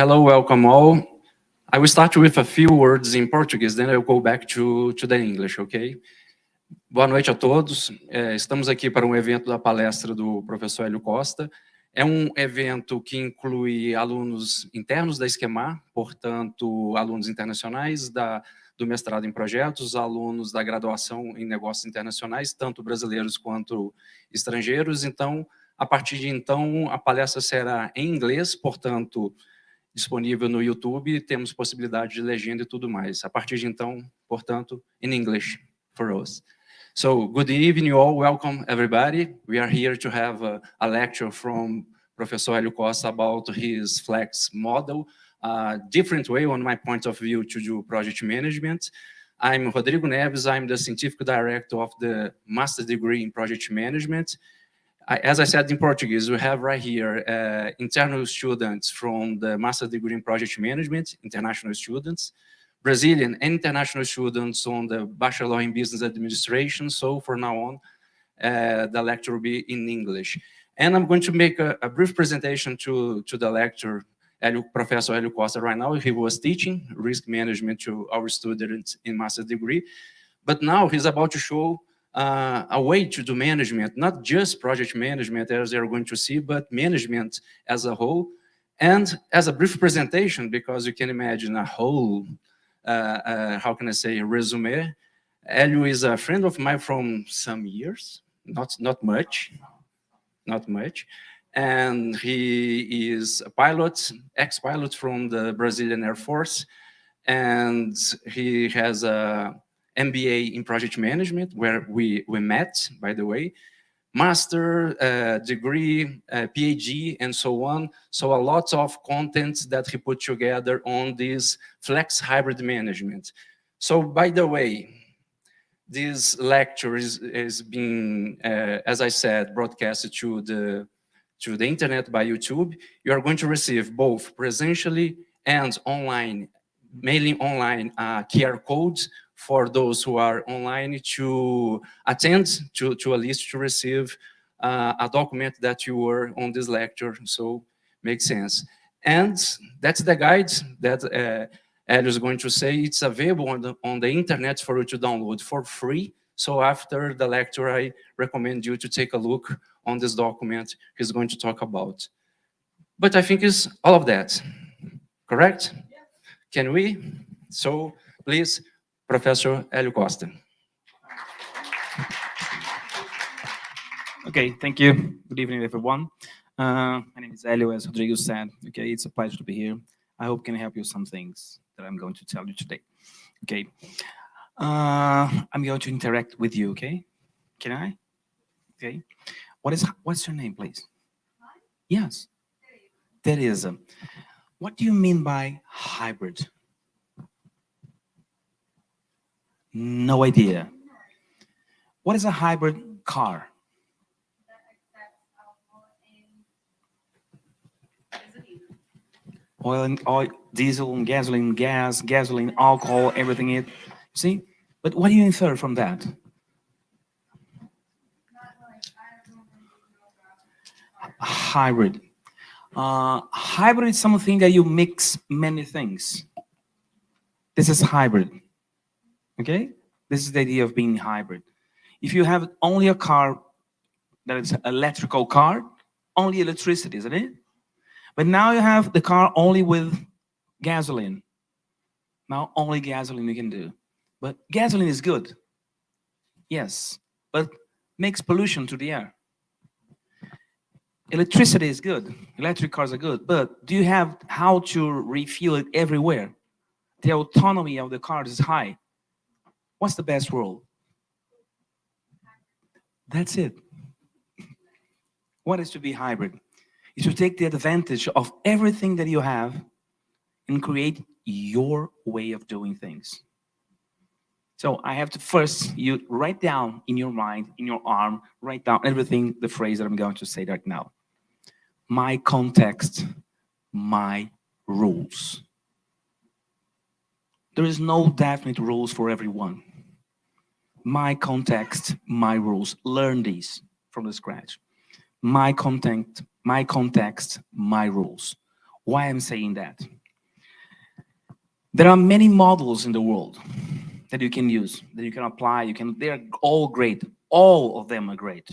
Hello, welcome all. I will start with a few words in Portuguese, then I'll go back to the English, okay? Boa noite a todos. Estamos aqui para um evento da palestra do professor Hélio Costa. É um evento que inclui alunos internos da Esquemar, portanto, alunos internacionais do mestrado em projetos, alunos da graduação em negócios internacionais, tanto brasileiros quanto estrangeiros. Então, a partir de então, a palestra será em inglês, portanto, disponível no YouTube, temos possibilidade de legenda e tudo mais. A partir de então, portanto, in English for us. So, good evening all, welcome everybody. We are here to have a lecture from Professor Hélio Costa about his Flex model, a different way, on my point of view, to do project management. I'm Rodrigo Neves, I'm the Scientific Director of the Master's Degree in Project Management. As I said in Portuguese, we have right here internal students from the Master's Degree in Project Management, international students, Brazilian and international students on the Bachelor in Business Administration. So for now on, the lecture will be in English. And I'm going to make a brief presentation to the lecturer, Professor Hélio Costa right now. He was teaching risk management to our students in Master's Degree, but now he's about to show a way to do management, not just project management as they're going to see, but management as a whole. And as a brief presentation, because you can imagine a whole, how can I say, resume. Hélio is a friend of mine from some years, not much. And he is a pilot, ex-pilot from the Brazilian Air Force. And he has a MBA in project management, where we met, by the way, master degree, PhD, and so on. So a lot of content that he put together on this flex hybrid management. So by the way, this lecture is being, as I said, broadcasted to the internet by YouTube. You are going to receive both presentially and online, mainly online, QR codes for those who are online to attend to a list to receive a document that you were on this lecture, so makes sense. And that's the guide that Hélio is going to say. It's available on the internet for you to download for free. So after the lecture, I recommend you to take a look on this document he's going to talk about. But I think it's all of that, correct? Can we? So please, Professor Hélio Costa. Okay, thank you. Good evening, everyone. My name is Hélio, as Rodrigo said. Okay, it's a pleasure to be here. I hope I can help you with some things that I'm going to tell you today. Okay, I'm going to interact with you. Okay, can I? Okay, what's your name, please? Yes, Teresa. What do you mean by hybrid? No idea. What is a hybrid car? Oil, diesel, gasoline, gas, gasoline, alcohol, everything it. See? But what do you infer from that? Hybrid. Hybrid is something that you mix many things. This is hybrid. Okay? This is the idea of being hybrid. If you have only a car that is an electrical car, only electricity, isn't it? But now you have the car only with gasoline. Now only gasoline you can do. But gasoline is good. Yes, but makes pollution to the air. Electricity is good. Electric cars are good. But do you have how to refuel it everywhere? The autonomy of the cars is high. What's the best rule? That's it. What is to be hybrid? Is to take the advantage of everything that you have and create your way of doing things. So I have to first, you write down in your mind, in your arm, write down everything, the phrase that I'm going to say right now. My context, my rules. There is no definite rules for everyone. My context, my rules. Learn these from the scratch. My context, my rules. Why I'm saying that? There are many models in the world that you can use, that you can apply. They're all great. All of them are great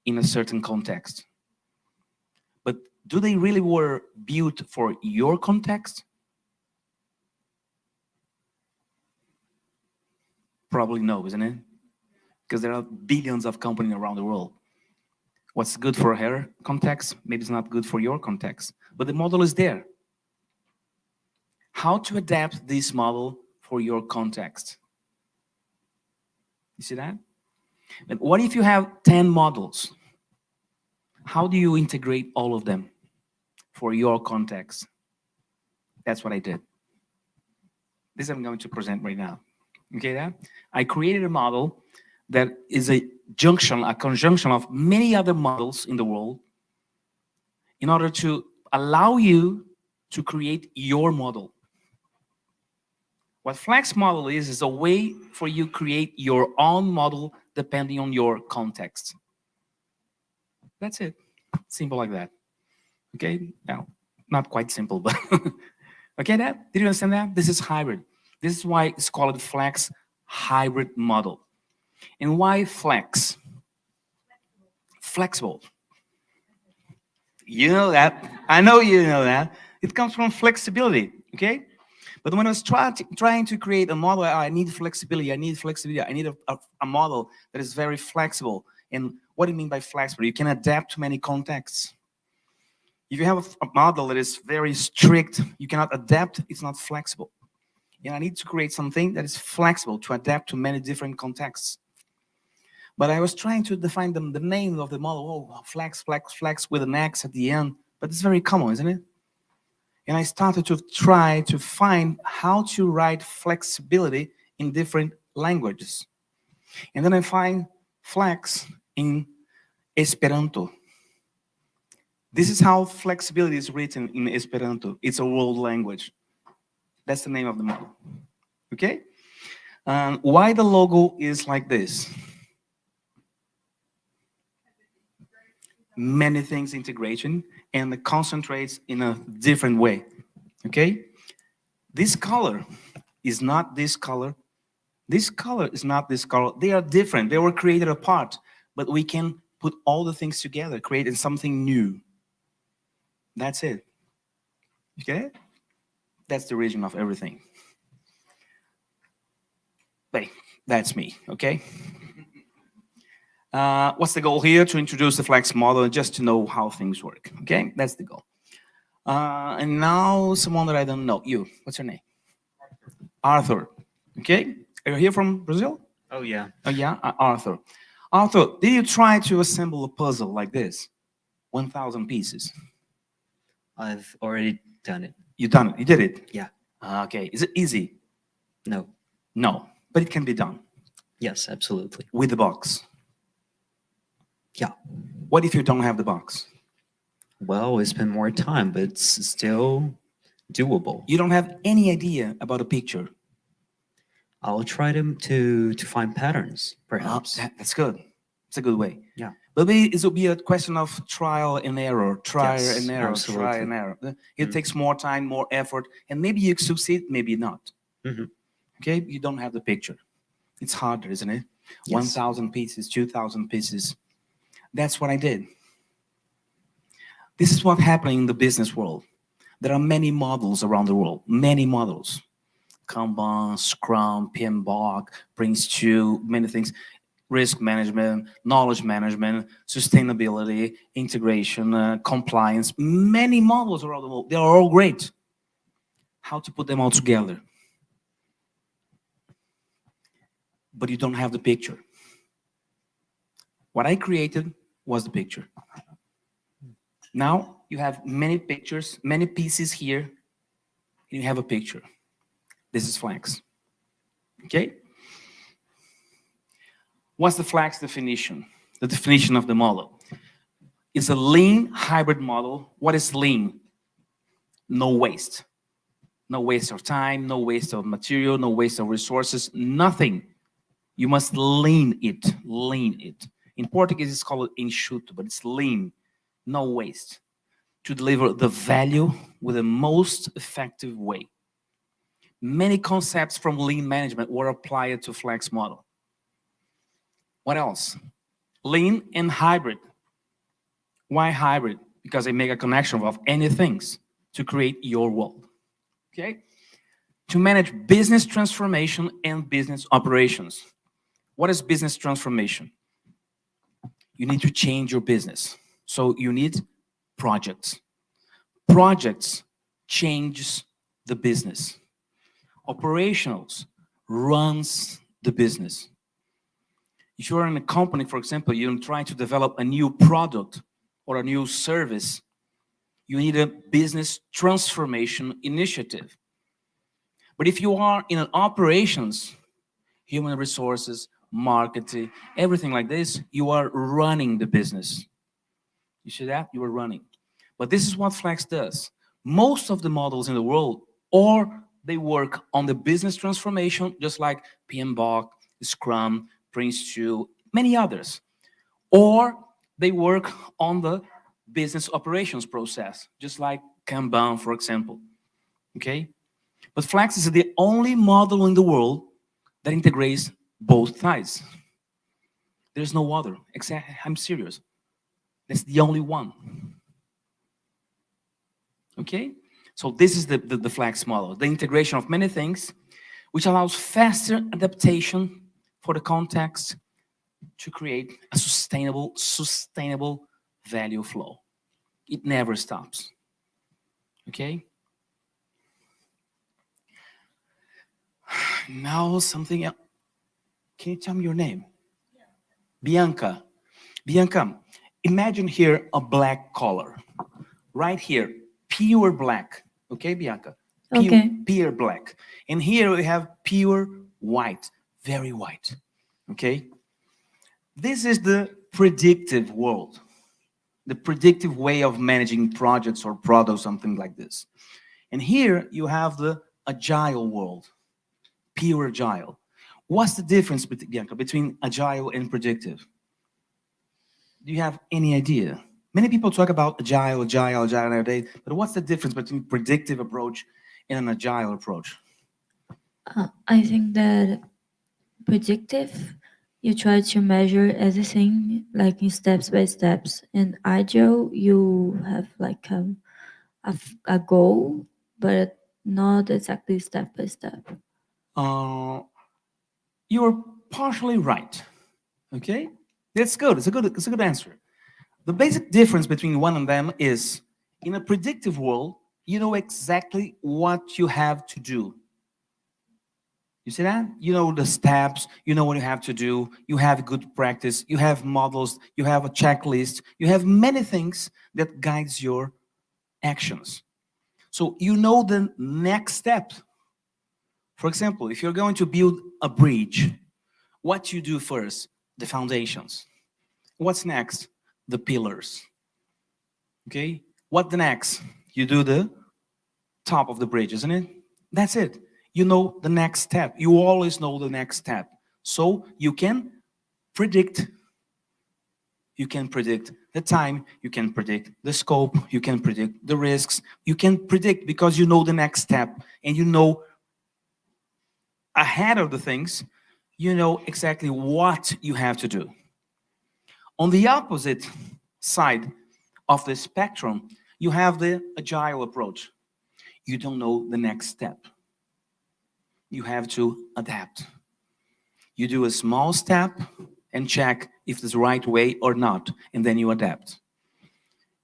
in a certain context. But do they really were built for your context? Probably no, isn't it? Because there are billions of companies around the world. What's good for her context, maybe it's not good for your context, but the model is there. How to adapt this model for your context? You see that? But what if you have 10 models? How do you integrate all of them for your context? That's what I did. This I'm going to present right now. Okay, that? I created a model that is a conjunction of many other models in the world in order to allow you to create your model. What Flex model is a way for you to create your own model depending on your context. That's it. Simple like that. Okay? Now, not quite simple, but okay, that? Did you understand that? This is hybrid. This is why it's called Flex hybrid model. And why Flex? Flexible. You know that. I know you know that. It comes from flexibility, okay? But when I was trying to create a model, I need flexibility. I need a model that is very flexible. And what do you mean by flexible? You can adapt to many contexts. If you have a model that is very strict, you cannot adapt, it's not flexible. And I need to create something that is flexible to adapt to many different contexts. But I was trying to define the name of the model. Oh, flex with an X at the end. But it's very common, isn't it? And I started to try to find how to write flexibility in different languages. And then I find flex in Esperanto. This is how flexibility is written in Esperanto. It's a world language. That's the name of the model. Okay? Why the logo is like this? Many things integration, and it concentrates in a different way. Okay? This color is not this color. This color is not this color. They are different. They were created apart, but we can put all the things together, creating something new. That's it. Okay? That's the origin of everything. Hey, that's me, okay? What's the goal here? To introduce the Flex model and just to know how things work, okay? That's the goal. And now someone that I don't know. You, what's your name? Arthur, okay? Are you here from Brazil? Oh, yeah. Oh, yeah, Arthur. Arthur, did you try to assemble a puzzle like this? 1,000 pieces. I've already done it. You done it, you did it? Yeah. Okay, is it easy? No. No, but it can be done. Yes, absolutely. With the box. Yeah. What if you don't have the box? Well, we spend more time, but it's still doable. You don't have any idea about a picture. I'll try to find patterns, perhaps. That's good. It's a good way. Yeah. But maybe it will be a question of trial and error, Yes, absolutely. trial and error. It takes more time, more effort, and maybe you succeed, maybe not. Mhm. Okay, you don't have the picture. It's harder, isn't it? Yes. 1,000 pieces, 2,000 pieces. That's what I did. This is what happened in the business world. There are many models around the world, many models. Kanban, Scrum, PMBOK, Prince2, many things. Risk management, knowledge management, sustainability, integration, compliance, many models around the world. They are all great. How to put them all together? But you don't have the picture. What I created was the picture. Now you have many pictures, many pieces here, and you have a picture. This is Flex. Okay? What's the Flex definition? The definition of the model. It's a lean hybrid model. What is lean? No waste. No waste of time, no waste of material, no waste of resources, nothing. You must lean it, lean it. In Portuguese, it's called enxuto, but it's lean, no waste. to deliver the value with the most effective way. Many concepts from lean management were applied to Flex model. What else? Lean and hybrid. Why hybrid? Because they make a connection of any things to create your world. Okay? To manage business transformation and business operations. What is business transformation? You need to change your business. So you need projects. Projects changes the business. Operationals runs the business. If you're in a company, for example, you're trying to develop a new product or a new service, you need a business transformation initiative. But if you are in an operations, human resources, marketing, everything like this, you are running the business. You see that? You are running. But this is what Flex does. Most of the models in the world, or they work on the business transformation, just like PMBOK, Scrum, Prince2, many others. Or they work on the business operations process, just like Kanban, for example. Okay? But Flex is the only model in the world that integrates both sides. There's no other. I'm serious. That's the only one. Okay? So this is the Flex model, the integration of many things, which allows faster adaptation for the context to create a sustainable value flow. It never stops. Okay? Now something else. Can you tell me your name? Yeah. Bianca. Bianca, imagine here a black color. Right here, pure black. Okay, Bianca? Pure black. And here we have pure white, very white. Okay? This is the predictive world, the predictive way of managing projects or products, something like this. And here you have the agile world, pure agile. What's the difference, Bianca, between agile and predictive? Do you have any idea? Many people talk about agile nowadays, but what's the difference between predictive approach and an agile approach? I think that predictive, you try to measure everything like in steps by steps, and agile, you have like a goal, but not exactly step by step. You're partially right. Okay, that's good. It's a good answer. The basic difference between one of them is, in a predictive world, you know exactly what you have to do. You see that? You know the steps, you know what you have to do, you have good practice, you have models, you have a checklist, you have many things that guides your actions. So you know the next step. For example, if you're going to build a bridge, what you do first? The foundations. What's next? The pillars. Okay? What the next? You do the top of the bridge, isn't it? That's it. You know the next step. You always know the next step. So you can predict. You can predict the time. You can predict the scope. You can predict the risks. You can predict because you know the next step. And you know ahead of the things, you know exactly what you have to do. On the opposite side of the spectrum, you have the agile approach. You don't know the next step. You have to adapt. You do a small step and check if it's the right way or not, and then you adapt.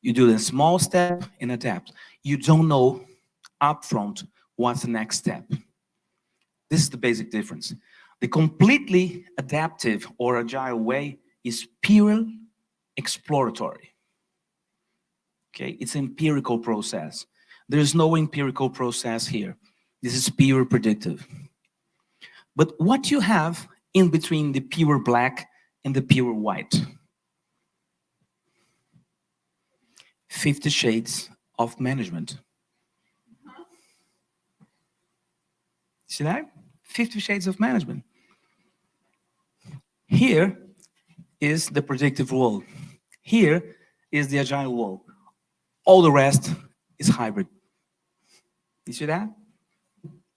You do the small step and adapt. You don't know upfront what's the next step. This is the basic difference. The completely adaptive or agile way is pure exploratory. Okay, it's an empirical process. There's no empirical process here. This is pure predictive. But what you have in between the pure black and the pure white? 50 Shades of Management. See that? 50 Shades of Management. Here is the predictive world. Here is the agile world. All the rest is hybrid. You see that?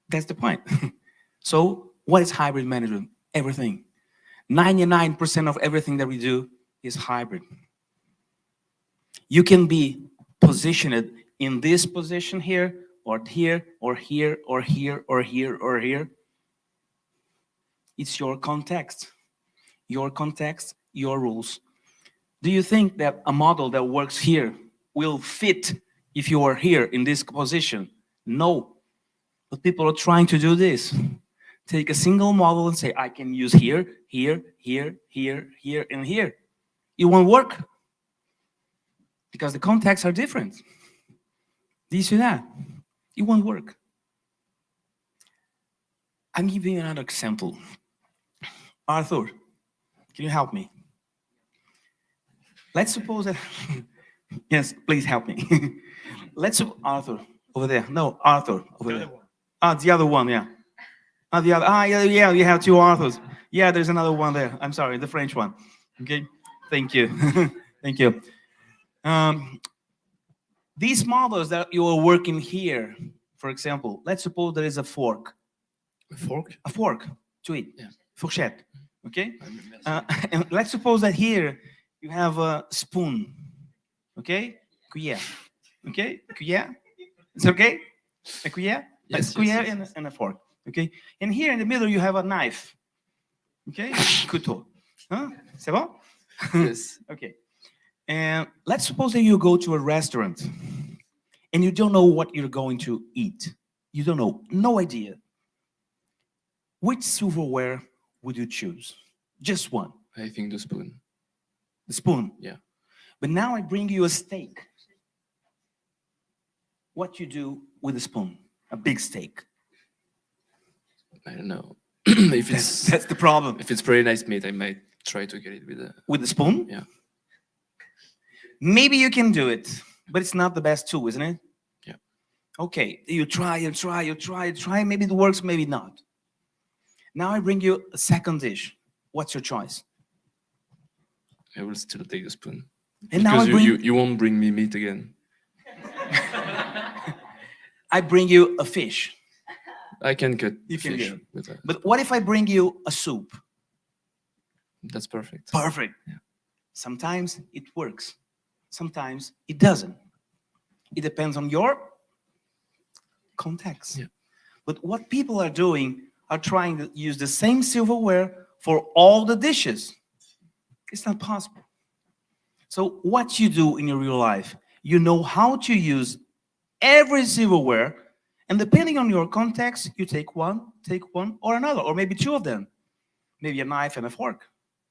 That's the point. So what is hybrid management? Everything. 99% of everything that we do is hybrid. You can be positioned in this position here, or here, or here, or here, or here, or here. It's your context, your rules. Do you think that a model that works here will fit if you are here in this position? No. But people are trying to do this. Take a single model and say, I can use here, here, here, here, here, and here. It won't work because the contexts are different. Do you see that? It won't work. I'm giving you another example. Arthur, can you help me? Let's suppose that, yes, please help me. Arthur, over there. No, Arthur, over there. The other one, yeah. Yeah, you have two Arthurs. Yeah, there's another one there. I'm sorry, the French one. Okay, thank you. Thank you. These models that you are working here, for example, let's suppose there is a fork. A fork? A fork to eat. Yeah. Fourchette. Okay? And let's suppose that here you have a spoon. Okay? Cuillère. Okay? Cuillère. It's okay? A cuillère? Yes, A cuillère yes. and a fork. Okay? And here in the middle you have a knife. Okay? Couteau. Huh? C'est bon? Yes. Okay. And let's suppose that you go to a restaurant and you don't know what you're going to eat. You don't know. No idea. Which silverware would you choose? Just one. I think the spoon. The spoon. Yeah. But now I bring you a steak. What you do with a spoon? A big steak. I don't know. If it's That's the problem. if it's very nice meat, I might try to get it with a. With the spoon? Yeah. Maybe you can do it, but it's not the best tool, isn't it? Yeah. Okay, you try. Maybe it works, maybe not. Now I bring you a second dish. What's your choice? I will still take the spoon. And now Because I bring you won't bring me meat again. I bring you a fish. I can cut You can fish get it. with a. But what if I bring you a soup? That's perfect. Perfect. Sometimes it works. Sometimes it doesn't. It depends on your context. Yeah. But what people are doing are trying to use the same silverware for all the dishes. It's not possible. So what you do in your real life, you know how to use every silverware, and depending on your context, you take one or another, or maybe two of them. Maybe a knife and a fork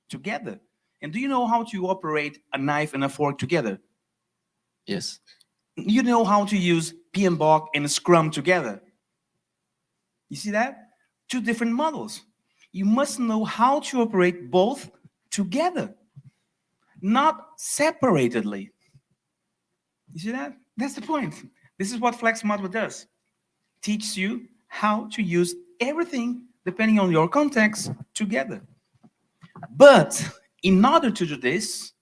together. And do you know how to operate a knife and a fork together? Yes. You know how to use PMBOK and Scrum together. You see that? Two different models. You must know how to operate both together, not separatedly. You see that? That's the point. This is what Flex model does. Teaches you how to use everything depending on your context together. But in order to do this,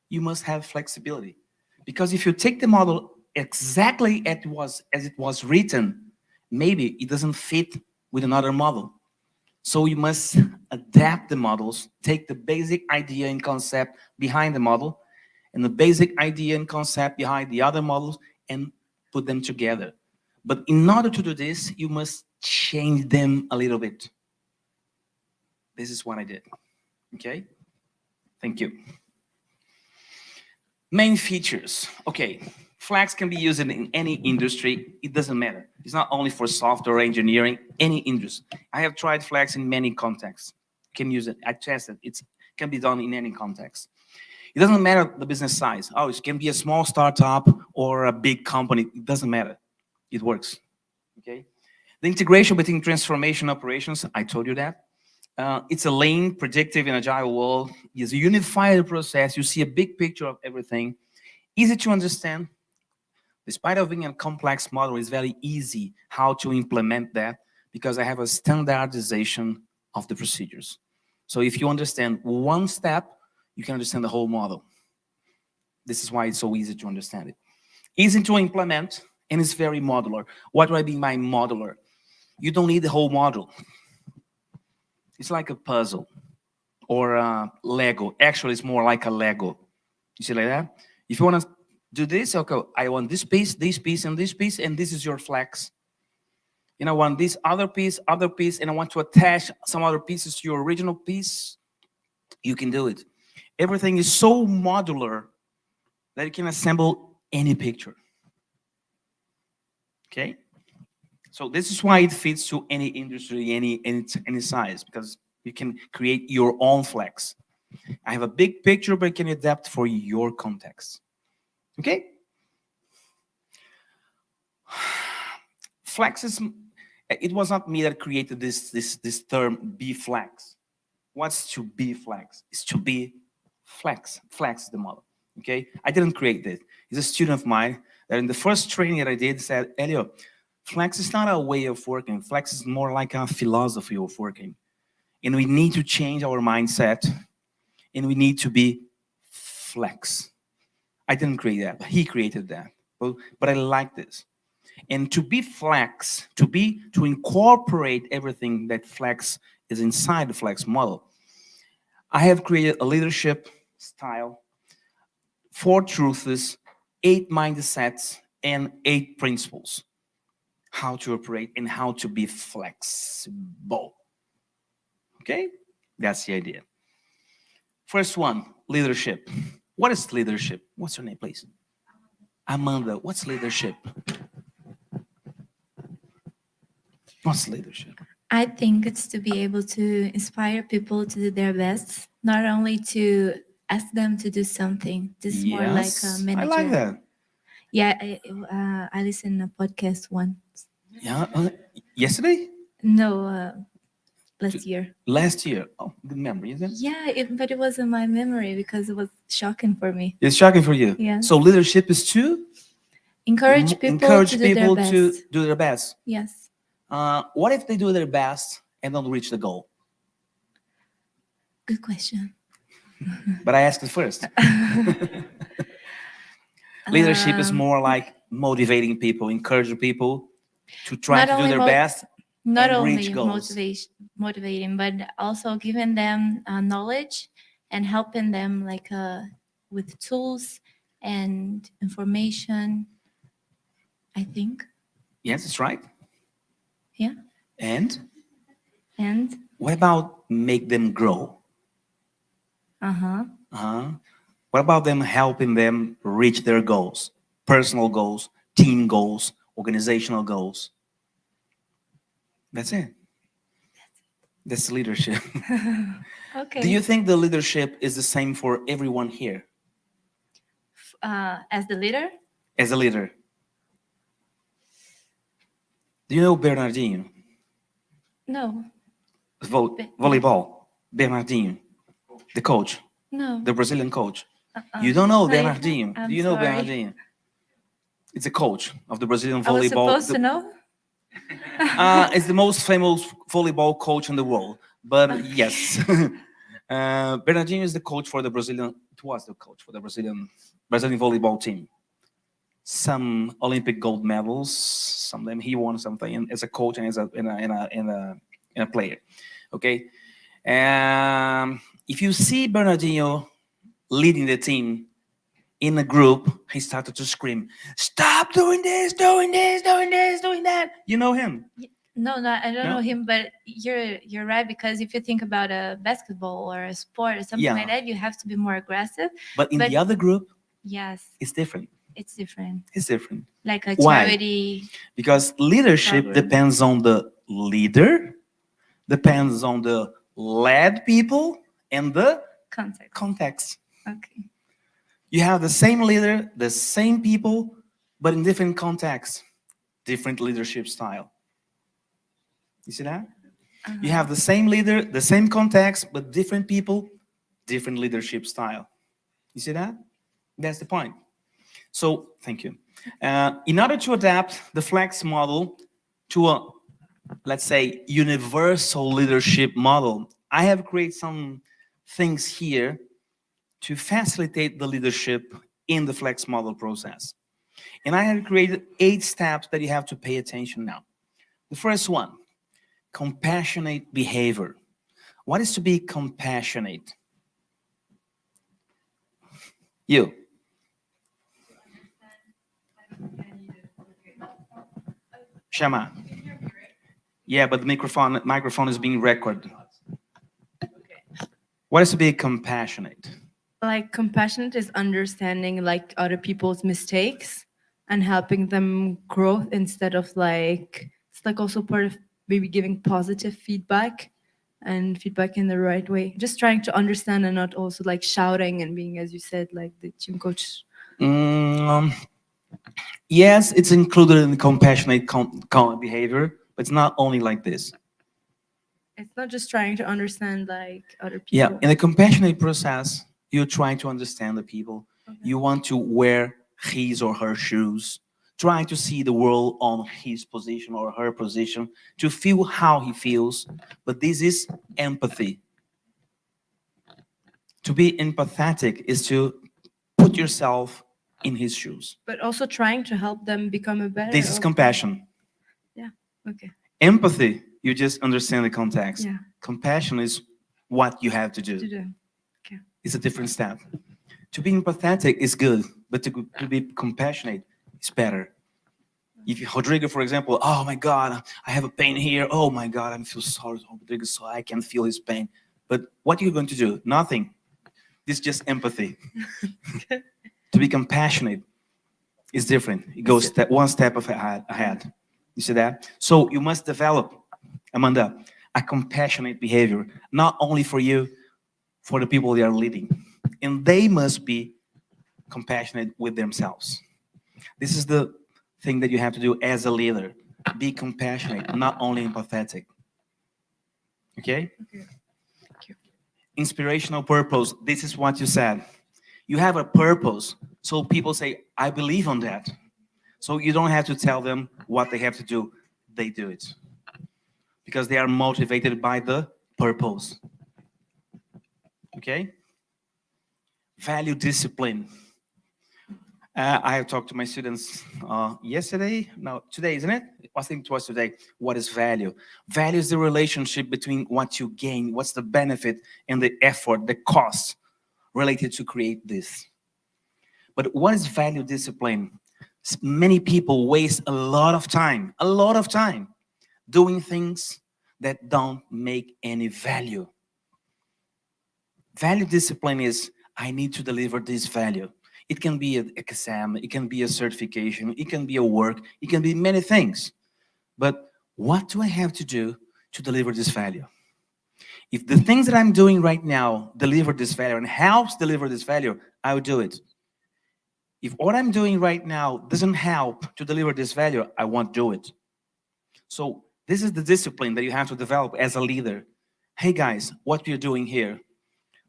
you must have flexibility. Because if you take the model exactly as it was written, maybe it doesn't fit with another model. So you must adapt the models, take the basic idea and concept behind the model, and the basic idea and concept behind the other models, and put them together. But in order to do this, you must change them a little bit. This is what I did. Okay? Thank you. Main features. Okay, Flex can be used in any industry. It doesn't matter. It's not only for software engineering, any industry. I have tried Flex in many contexts. You can use it. I tested. It can be done in any context. It doesn't matter the business size. Oh, it can be a small startup or a big company. It doesn't matter. It works. Okay. The integration between transformation operations, I told you that. It's a lean, predictive, and agile world. It's a unified process. You see a big picture of everything. Easy to understand. Despite of being a complex model, it's very easy how to implement that because I have a standardization of the procedures. So if you understand one step, you can understand the whole model. This is why it's so easy to understand it. Easy to implement, and it's very modular. What do I mean by modular? You don't need the whole module. It's like a puzzle or a Lego. Actually, it's more like a Lego. You see like that? If you want to do this, okay, I want this piece, and this piece, and this is your flex. And I want this other piece, and I want to attach some other pieces to your original piece. You can do it. Everything is so modular that you can assemble any picture. Okay? So this is why it fits to any industry, any size, because you can create your own flex. I have a big picture, but can adapt for your context. Okay? Flex is, it was not me that created this term, be flex. What's to be flex? It's to be flex. Flex is the model. Okay? I didn't create this. It's a student of mine that in the first training that I did said, Elio, flex is not a way of working. Flex is more like a philosophy of working. And we need to change our mindset, and we need to be flex. I didn't create that, but he created that. But I like this. And to be flex, to incorporate everything that flex is inside the flex model, I have created a leadership style, 4 truths, 8 mindsets, and 8 principles. How to operate and how to be flexible. Okay? That's the idea. First one, leadership. What is leadership? What's your name, please? Amanda. What's leadership? What's leadership? I think it's to be able to inspire people to do their best, not only to ask them to do something. This is more like a manager. I like that. Yeah, I listened to a podcast once. Yeah. Yesterday? No, last year. Last year. Oh, good memory, isn't it? Yeah, but it wasn't my memory because it was shocking for me. It's shocking for you. Yeah. So leadership is to Encourage people encourage to people do their to best. do their best. Yes. What if they do their best and don't reach the goal? Good question. But I asked it first. Leadership is more like motivating people, encouraging people to try Not to do only their best. Not and only reach goals. motivating, but also giving them knowledge and helping them like with tools and information. I think. Yes, that's right. Yeah. And And what about make them grow? What about them helping them reach their goals, personal goals, team goals, organizational goals? That's it. That's leadership. okay. Do you think the leadership is the same for everyone here As the leader? as a leader? Do you know Bernardinho? No. Volleyball. Bernardinho, the coach, No. the Brazilian coach. You don't know Bernardinho. I'm Do you know sorry. Bernardinho? It's a coach of the Brazilian I was volleyball. supposed to know. It's the most famous volleyball coach in the world. But yes, Bernardinho is the coach for the Brazilian. It was the coach for the Brazilian volleyball team. Some Olympic gold medals. Some of them he won something as a coach and as a player. Okay. If you see Bernardinho leading the team in a group, he started to scream, "Stop doing this, doing this, doing this, doing that." You know him? No, I don't No? know him, but you're right, because if you think about a basketball or a sport or something Yeah. like that, you have to be more aggressive. But in But- the other group, Yes, it's different. it's different. It's different. Like a Why? charity. Because leadership Program. depends on the leader, depends on the led people, and the Context. context. Okay. You have the same leader, the same people, but in different contexts, different leadership style. You see that? You have the same leader, the same context, but different people, different leadership style. You see that? That's the point. So, thank you. In order to adapt the flex model to a, let's say, universal leadership model, I have created some things here to facilitate the leadership in the flex model process. And I have created 8 steps that you have to pay attention now. The first one, compassionate behavior. What is to be compassionate? You. Shama. Yeah, but the microphone is being recorded. What is to be compassionate? Like compassionate is understanding like other people's mistakes and helping them grow instead of like it's like also part of maybe giving positive feedback and feedback in the right way. Just trying to understand and not also like shouting and being, as you said, like the gym coach. Yes, it's included in the compassionate behavior, but it's not only like this. It's not just trying to understand like other people. Yeah, in the compassionate process, you're trying to understand the people. Okay. You want to wear his or her shoes, trying to see the world on his position or her position, to feel how he feels. But this is empathy. To be empathetic is to put yourself in his shoes. But also trying to help them become a better. This is compassion. Okay. Empathy, you just understand the context. Yeah. Compassion is what you have to do. To do. It's a different step. To be empathetic is good, but to be compassionate is better. If you, Rodrigo, for example, oh my God, I have a pain here. Oh my God, I feel sorry for Rodrigo, so I can feel his pain. But what are you going to do? Nothing. This is just empathy. To be compassionate is different. It goes one step ahead. You see that? So you must develop, Amanda, a compassionate behavior, not only for you, for the people they are leading. And they must be compassionate with themselves. This is the thing that you have to do as a leader. Be compassionate, not only empathetic. Okay? Thank you. Inspirational purpose. This is what you said. You have a purpose, so people say, I believe on that. So you don't have to tell them what they have to do. They do it. Because they are motivated by the purpose. Okay? Value discipline. I have talked to my students yesterday. No, today, isn't it? I think it was today. What is value? Value is the relationship between what you gain, what's the benefit, and the effort, the cost related to create this. But what is value discipline? Many people waste a lot of time doing things that don't make any value. Value discipline is, I need to deliver this value. It can be an exam, it can be a certification, it can be a work, it can be many things. But what do I have to do to deliver this value? If the things that I'm doing right now deliver this value and helps deliver this value, I will do it. If what I'm doing right now doesn't help to deliver this value, I won't do it. So this is the discipline that you have to develop as a leader. Hey guys, what we're doing here,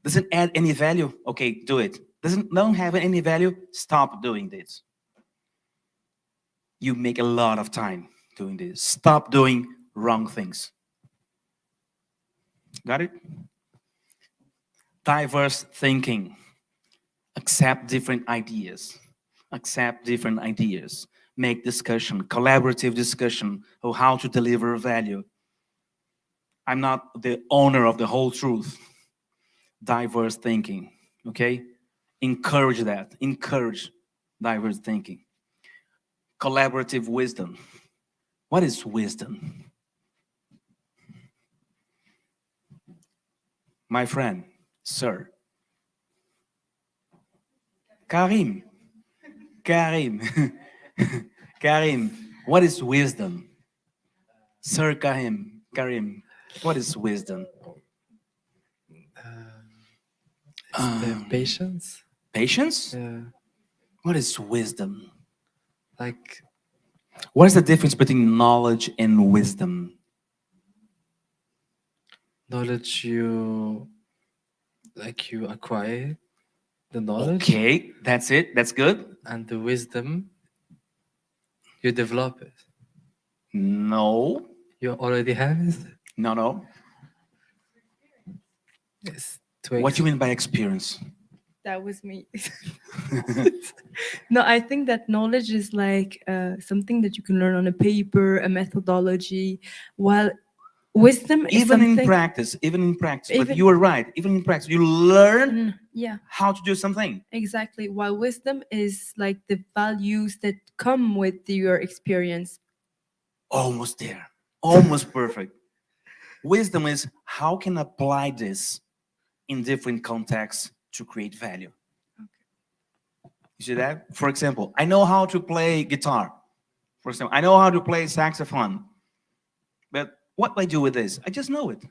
does it add any value? Okay, do it. Don't have any value? Stop doing this. You make a lot of time doing this. Stop doing wrong things. Got it? Diverse thinking. Accept different ideas. Accept different ideas. Make discussion, collaborative discussion of how to deliver value. I'm not the owner of the whole truth. Diverse thinking, okay? Encourage that. Encourage diverse thinking. Collaborative wisdom. What is wisdom? My friend, sir. Karim. Karim. Karim, what is wisdom? Sir Karim. Karim, what is wisdom? The patience. Patience? Yeah. What is wisdom? Like What is the difference between knowledge and wisdom? knowledge you acquire the knowledge, Okay, that's it. That's good. and the wisdom you develop it. No, You already have it. no. Yes. What do you mean by experience? That was me. No, I think that knowledge is like something that you can learn on a paper, a methodology, while wisdom is Even in something. practice, but Even- you were right. Even in practice, you learn Yeah, how to do something. exactly. While wisdom is like the values that come with your experience. Almost there. Almost perfect. Wisdom is how can I apply this in different contexts to create value. You see that? For example, I know how to play guitar. For example, I know how to play saxophone. But what do I do with this? I just know it.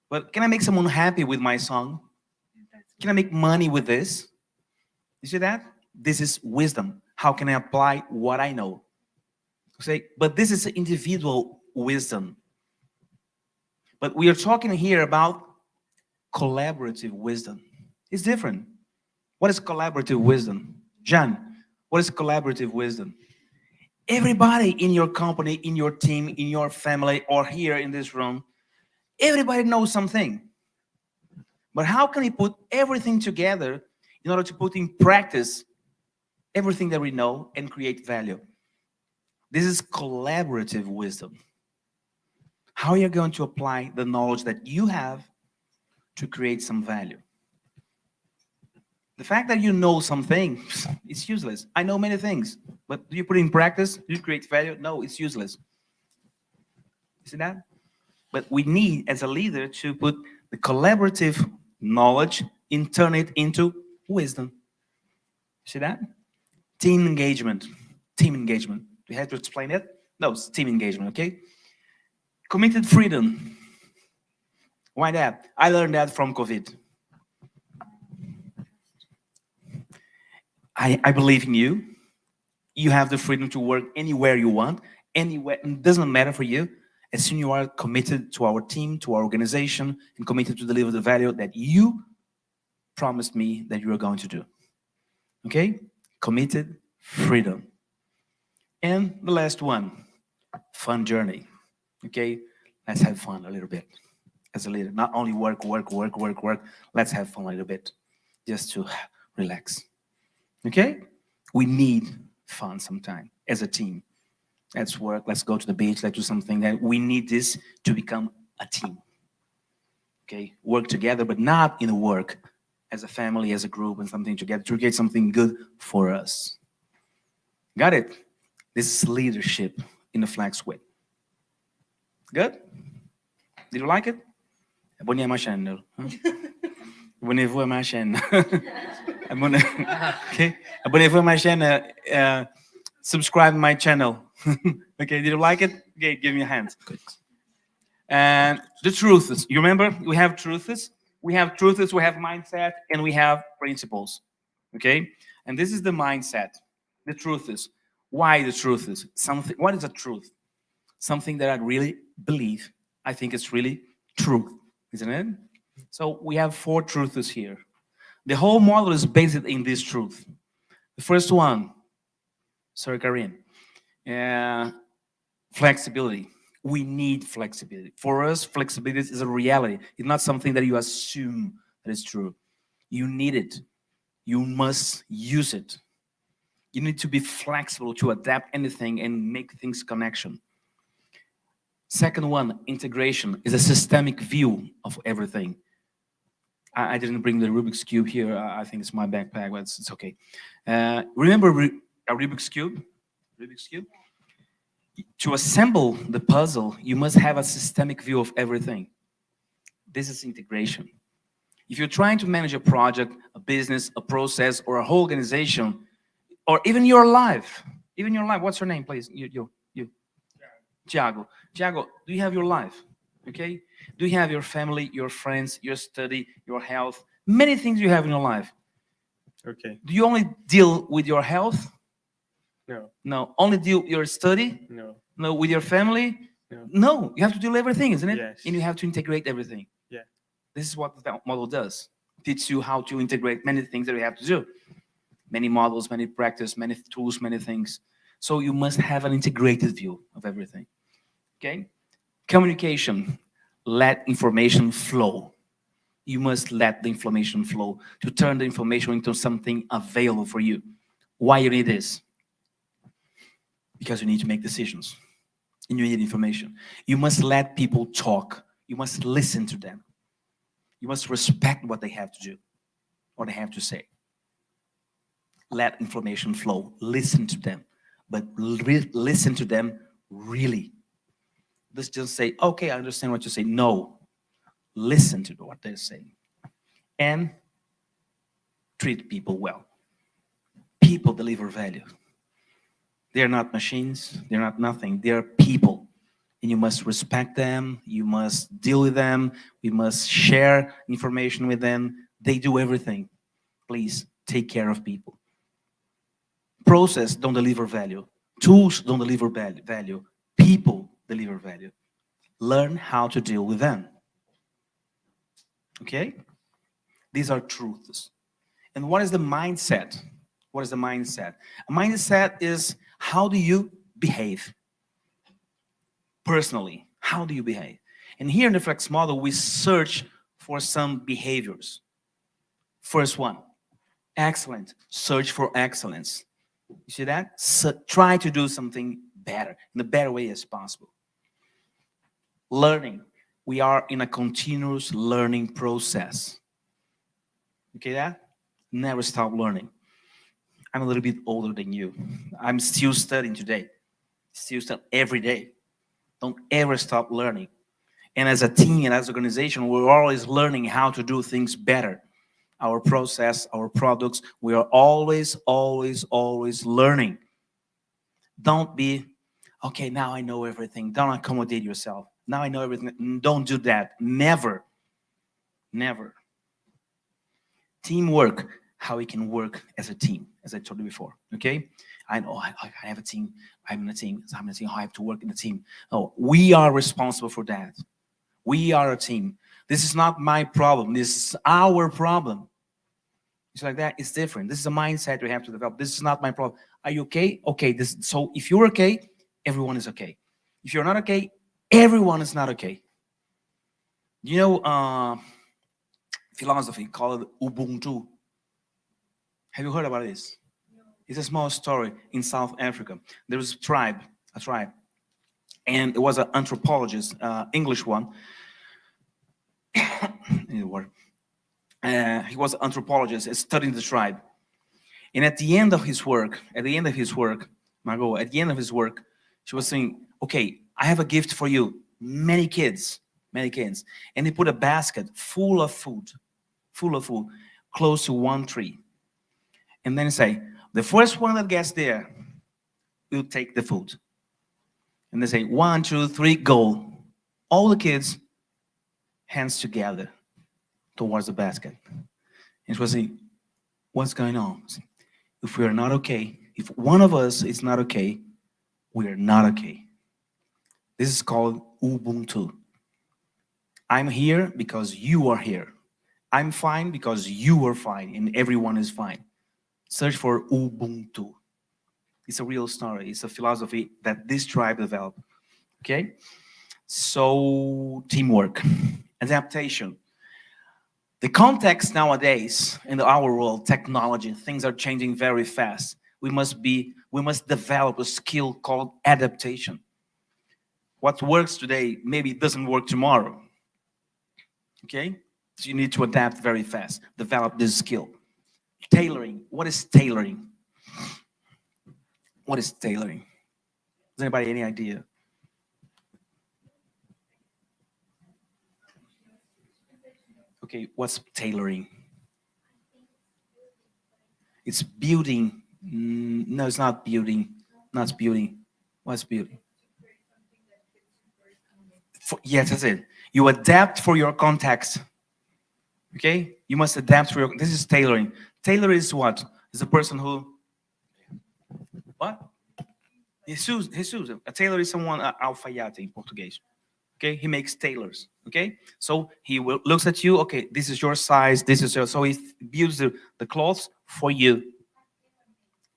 But can I make someone happy with my song? Can I make money with this? You see that? This is wisdom. How can I apply what I know? Okay, but this is individual wisdom. But we are talking here about collaborative wisdom. It's different. What is collaborative wisdom? Jean, what is collaborative wisdom? Everybody in your company, in your team, in your family, or here in this room, everybody knows something. But how can we put everything together in order to put in practice everything that we know and create value? This is collaborative wisdom. How are you going to apply the knowledge that you have to create some value? The fact that you know something, it's useless. I know many things, but do you put it in practice? Do you create value? No, it's useless. You see that? But we need, as a leader, to put the collaborative knowledge and turn it into wisdom. See that? Team engagement. Team engagement. Do you have to explain it? No, it's team engagement, okay? Committed freedom. Why that? I learned that from COVID. I believe in you. You have the freedom to work anywhere you want, anywhere. It doesn't matter for you. As soon as you are committed to our team, to our organization, and committed to deliver the value that you promised me that you are going to do. Okay? Committed freedom. And the last one, fun journey. Okay? Let's have fun a little bit as a leader. Not only work. Let's have fun a little bit just to relax. Okay? We need fun sometime as a team. Let's work, let's go to the beach, let's do something. That we need this to become a team. Okay? Work together, but not in work, as a family, as a group, and something together to create something good for us. Got it? This is leadership in the Flex way. Good? Did you like it? Abonnez à ma chaîne. Abonnez-vous à ma chaîne. Okay? Abonnez-vous à ma chaîne. Subscribe to my channel. Okay, did you like it? Okay, give me a hand. And the truths. You remember? We have truths. We have mindset, and we have principles. Okay? And this is the mindset. The truth is. Why the truth is? Something. What is a truth? Something that I really believe. I think it's really true, isn't it? So we have 4 truths here. The whole model is based in this truth. The first one, sorry, Karin, flexibility. We need flexibility. For us, flexibility is a reality. It's not something that you assume that is true. You need it. You must use it. You need to be flexible to adapt anything and make things connection. Second one, integration, is a systemic view of everything. I didn't bring the Rubik's Cube here. I think it's my backpack, but it's okay. Remember a Rubik's Cube? Rubik's Cube? To assemble the puzzle, you must have a systemic view of everything. This is integration. If you're trying to manage a project, a business, a process, or a whole organization, or even your life, what's your name, please? You. Tiago. Tiago, do you have your life? Okay? Do you have your family, your friends, your study, your health? Many things you have in your life. Okay. Do you only deal with your health? No. No. Only deal with your study? No. No. With your family? No. No. You have to deal with everything, isn't it? Yes. And you have to integrate everything. Yeah. This is what the model does. Teach you how to integrate many things that you have to do. Many models, many practice, many tools, many things. So you must have an integrated view of everything. Okay? Communication. Let information flow. You must let the information flow to turn the information into something available for you. Why you need this? Because you need to make decisions and you need information. You must let people talk. You must listen to them. You must respect what they have to do, what they have to say. Let information flow. Listen to them, but listen to them really. Let's just say, okay, I understand what you say. No, listen to what they're saying. And treat people well. People deliver value. They're not machines. They're not nothing. They're people. And you must respect them. You must deal with them. We must share information with them. They do everything. Please take care of people. Process don't deliver value. Tools don't deliver value. People deliver value. Learn how to deal with them. Okay? These are truths. And what is the mindset? What is the mindset? A mindset is, how do you behave? Personally, how do you behave? And here in the Flex model, we search for some behaviors. First one, excellent. Search for excellence. You see that? So try to do something better, in the better way as possible. Learning. We are in a continuous learning process. Okay, that? Never stop learning. I'm a little bit older than you. I'm still studying today. Still study every day. Don't ever stop learning. And as a team and as an organization, we're always learning how to do things better. Our process, our products, we are always learning. Don't be, okay, now I know everything. Don't accommodate yourself. Now I know everything. Don't do that. Never. Never. Teamwork, how we can work as a team, as I told you before, okay? I know I have a team. I'm in a team. So I'm in a team. I have to work in a team. No, we are responsible for that. We are a team. This is not my problem. This is our problem. It's like that. It's different. This is a mindset we have to develop. This is not my problem. Are you okay? Okay. So if you're okay, everyone is okay. If you're not okay, everyone is not okay. You know, philosophy called Ubuntu. Have you heard about this? It's a small story in South Africa. There was a tribe, and it was an anthropologist, English one. He was an anthropologist studying the tribe. And at the end of his work, Margot, she was saying, okay, I have a gift for you. Many kids. And he put a basket full of food, close to one tree. And then he say, the first one that gets there will take the food. And they say, 1, 2, 3, go. All the kids, hands together towards the basket. And she was saying, what's going on? If we are not okay, if one of us is not okay, we are not okay. This is called Ubuntu. I'm here because you are here. I'm fine because you are fine, and everyone is fine. Search for Ubuntu. It's a real story. It's a philosophy that this tribe developed. Okay? So, teamwork, adaptation. The context nowadays in our world, technology, things are changing very fast. We must develop a skill called adaptation. What works today maybe doesn't work tomorrow. Okay? So you need to adapt very fast, develop this skill. Tailoring. What is tailoring? What is tailoring? Does anybody any idea? Okay, what's tailoring? It's building. No, it's not building. Not building. What's building? Yes, that's it. You adapt for your context. Okay? You must adapt for your... This is tailoring. Tailor is what? Is a person who... What? Jesus. A tailor is someone, alfaiate in Portuguese. Okay? He makes tailors. Okay? So he looks at you. Okay, this is your size. This is your... So he builds the clothes for you.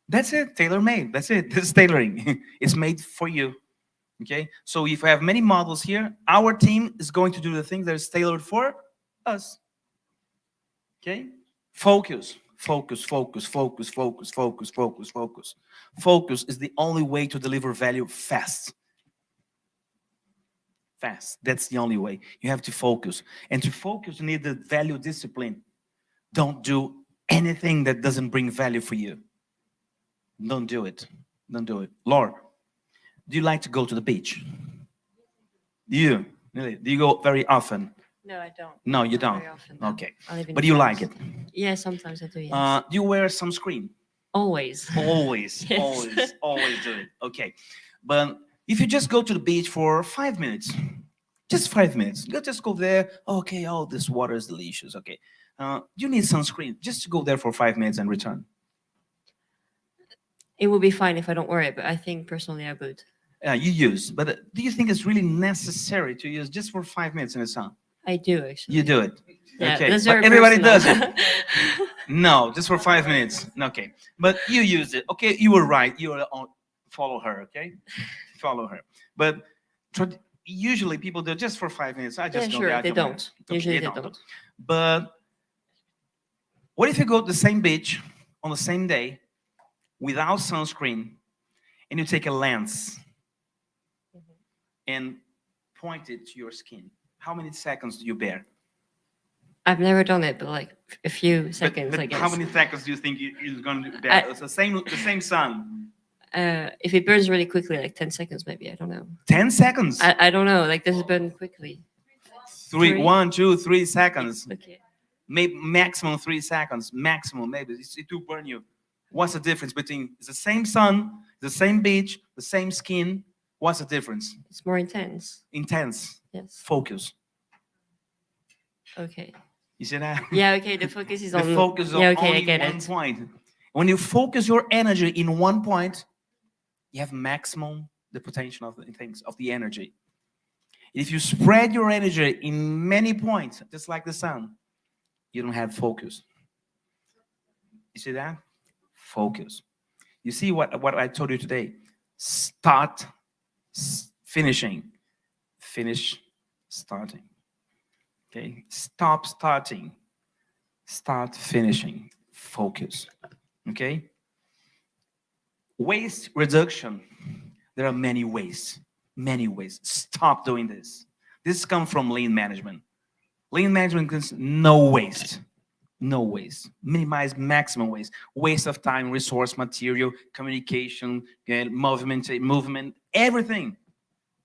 That's it. Tailor-made. That's it. This is tailoring. It's made for you. Okay? So if I have many models here, our team is going to do the things that is tailored for us. Okay? Focus, focus, focus, focus, focus, focus, focus, focus. Focus is the only way to deliver value fast. Fast. That's the only way. You have to focus. And to focus, you need the value discipline. Don't do anything that doesn't bring value for you. Don't do it. Don't do it. Laura, do you like to go to the beach? Do you? Really? Do you go very often? No, I don't. No, you Not don't. very often, no. Okay. I live in But you like France. it. Yeah, sometimes I do, yes. Do you wear sunscreen? Always. Always, Yes. always, always do it. Okay. But if you just go to the beach for 5 minutes, just 5 minutes, you just go there. Okay, oh, this water is delicious. Okay. You need sunscreen. Just go there for 5 minutes and return. It would be fine if I don't wear it, but I think personally I would. You use, but do you think it's really necessary to use just for 5 minutes in the sun? I do actually. You do it. Yeah, Okay. that's But very everybody does personal. it. No, just for 5 minutes. Okay. But you use it. Okay, you were right. You were on, follow her, okay? Follow her. But usually people do just for 5 minutes. I Yeah, just go sure, there. I they come back. don't. Okay, Usually they don't. But what if you go to the same beach on the same day without sunscreen and you take a lens and point it to your skin? How many seconds do you bear? I've never done it, but like a few But- seconds, but I guess. how many seconds do you think you're going to bear? It's the same sun. If it burns really quickly, like 10 seconds maybe, I don't know. 10 seconds. I don't know, like this has burned quickly. Three, three. 1, 2, 3 seconds. Okay. Maybe maximum 3 seconds. Maximum, maybe. It will burn you. What's the difference between it's the same sun, the same beach, the same skin? What's the difference? It's more intense. Intense. Yes. Focus. Okay. You see that? Yeah, okay, the focus is The on. focus is on Yeah, okay, I only get one it. point. When you focus your energy in one point, you have maximum the potential of the things of the energy. If you spread your energy in many points, just like the sun, you don't have focus. You see that? Focus. You see what I told you today? Start, finishing, finish, starting. Okay, stop starting, start finishing, focus. Okay, waste reduction. There are many ways, many ways. Stop doing this. This comes from lean management. Lean management is no waste, no waste. Minimize maximum waste. Waste of time, resource, material, communication, movement, everything.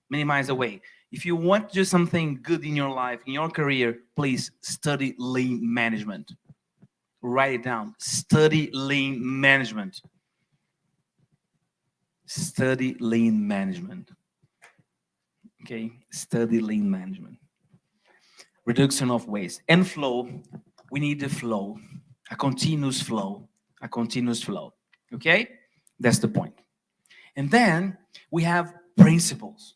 Minimize away. If you want to do something good in your life, in your career, please study lean management. Write it down. Study lean management. Study lean management. Okay, study lean management. Reduction of waste and flow. We need the flow, a continuous flow, a continuous flow. Okay, that's the point. And then we have principles.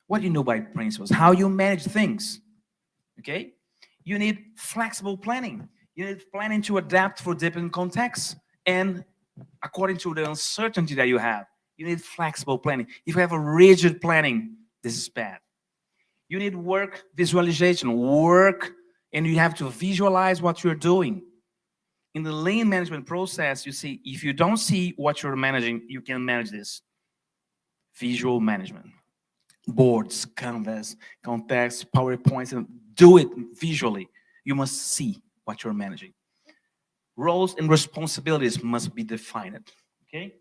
What do you know by principles? How you manage things. Okay? You need flexible planning. You need planning to adapt for different contexts and according to the uncertainty that you have. You need flexible planning. If you have a rigid planning, this is bad. You need work visualization, and you have to visualize what you're doing. In the lean management process, you see, if you don't see what you're managing, you can manage this. Visual management. Boards, canvas, contacts, PowerPoints, and do it visually. You must see what you're managing. Roles and responsibilities must be defined. Okay?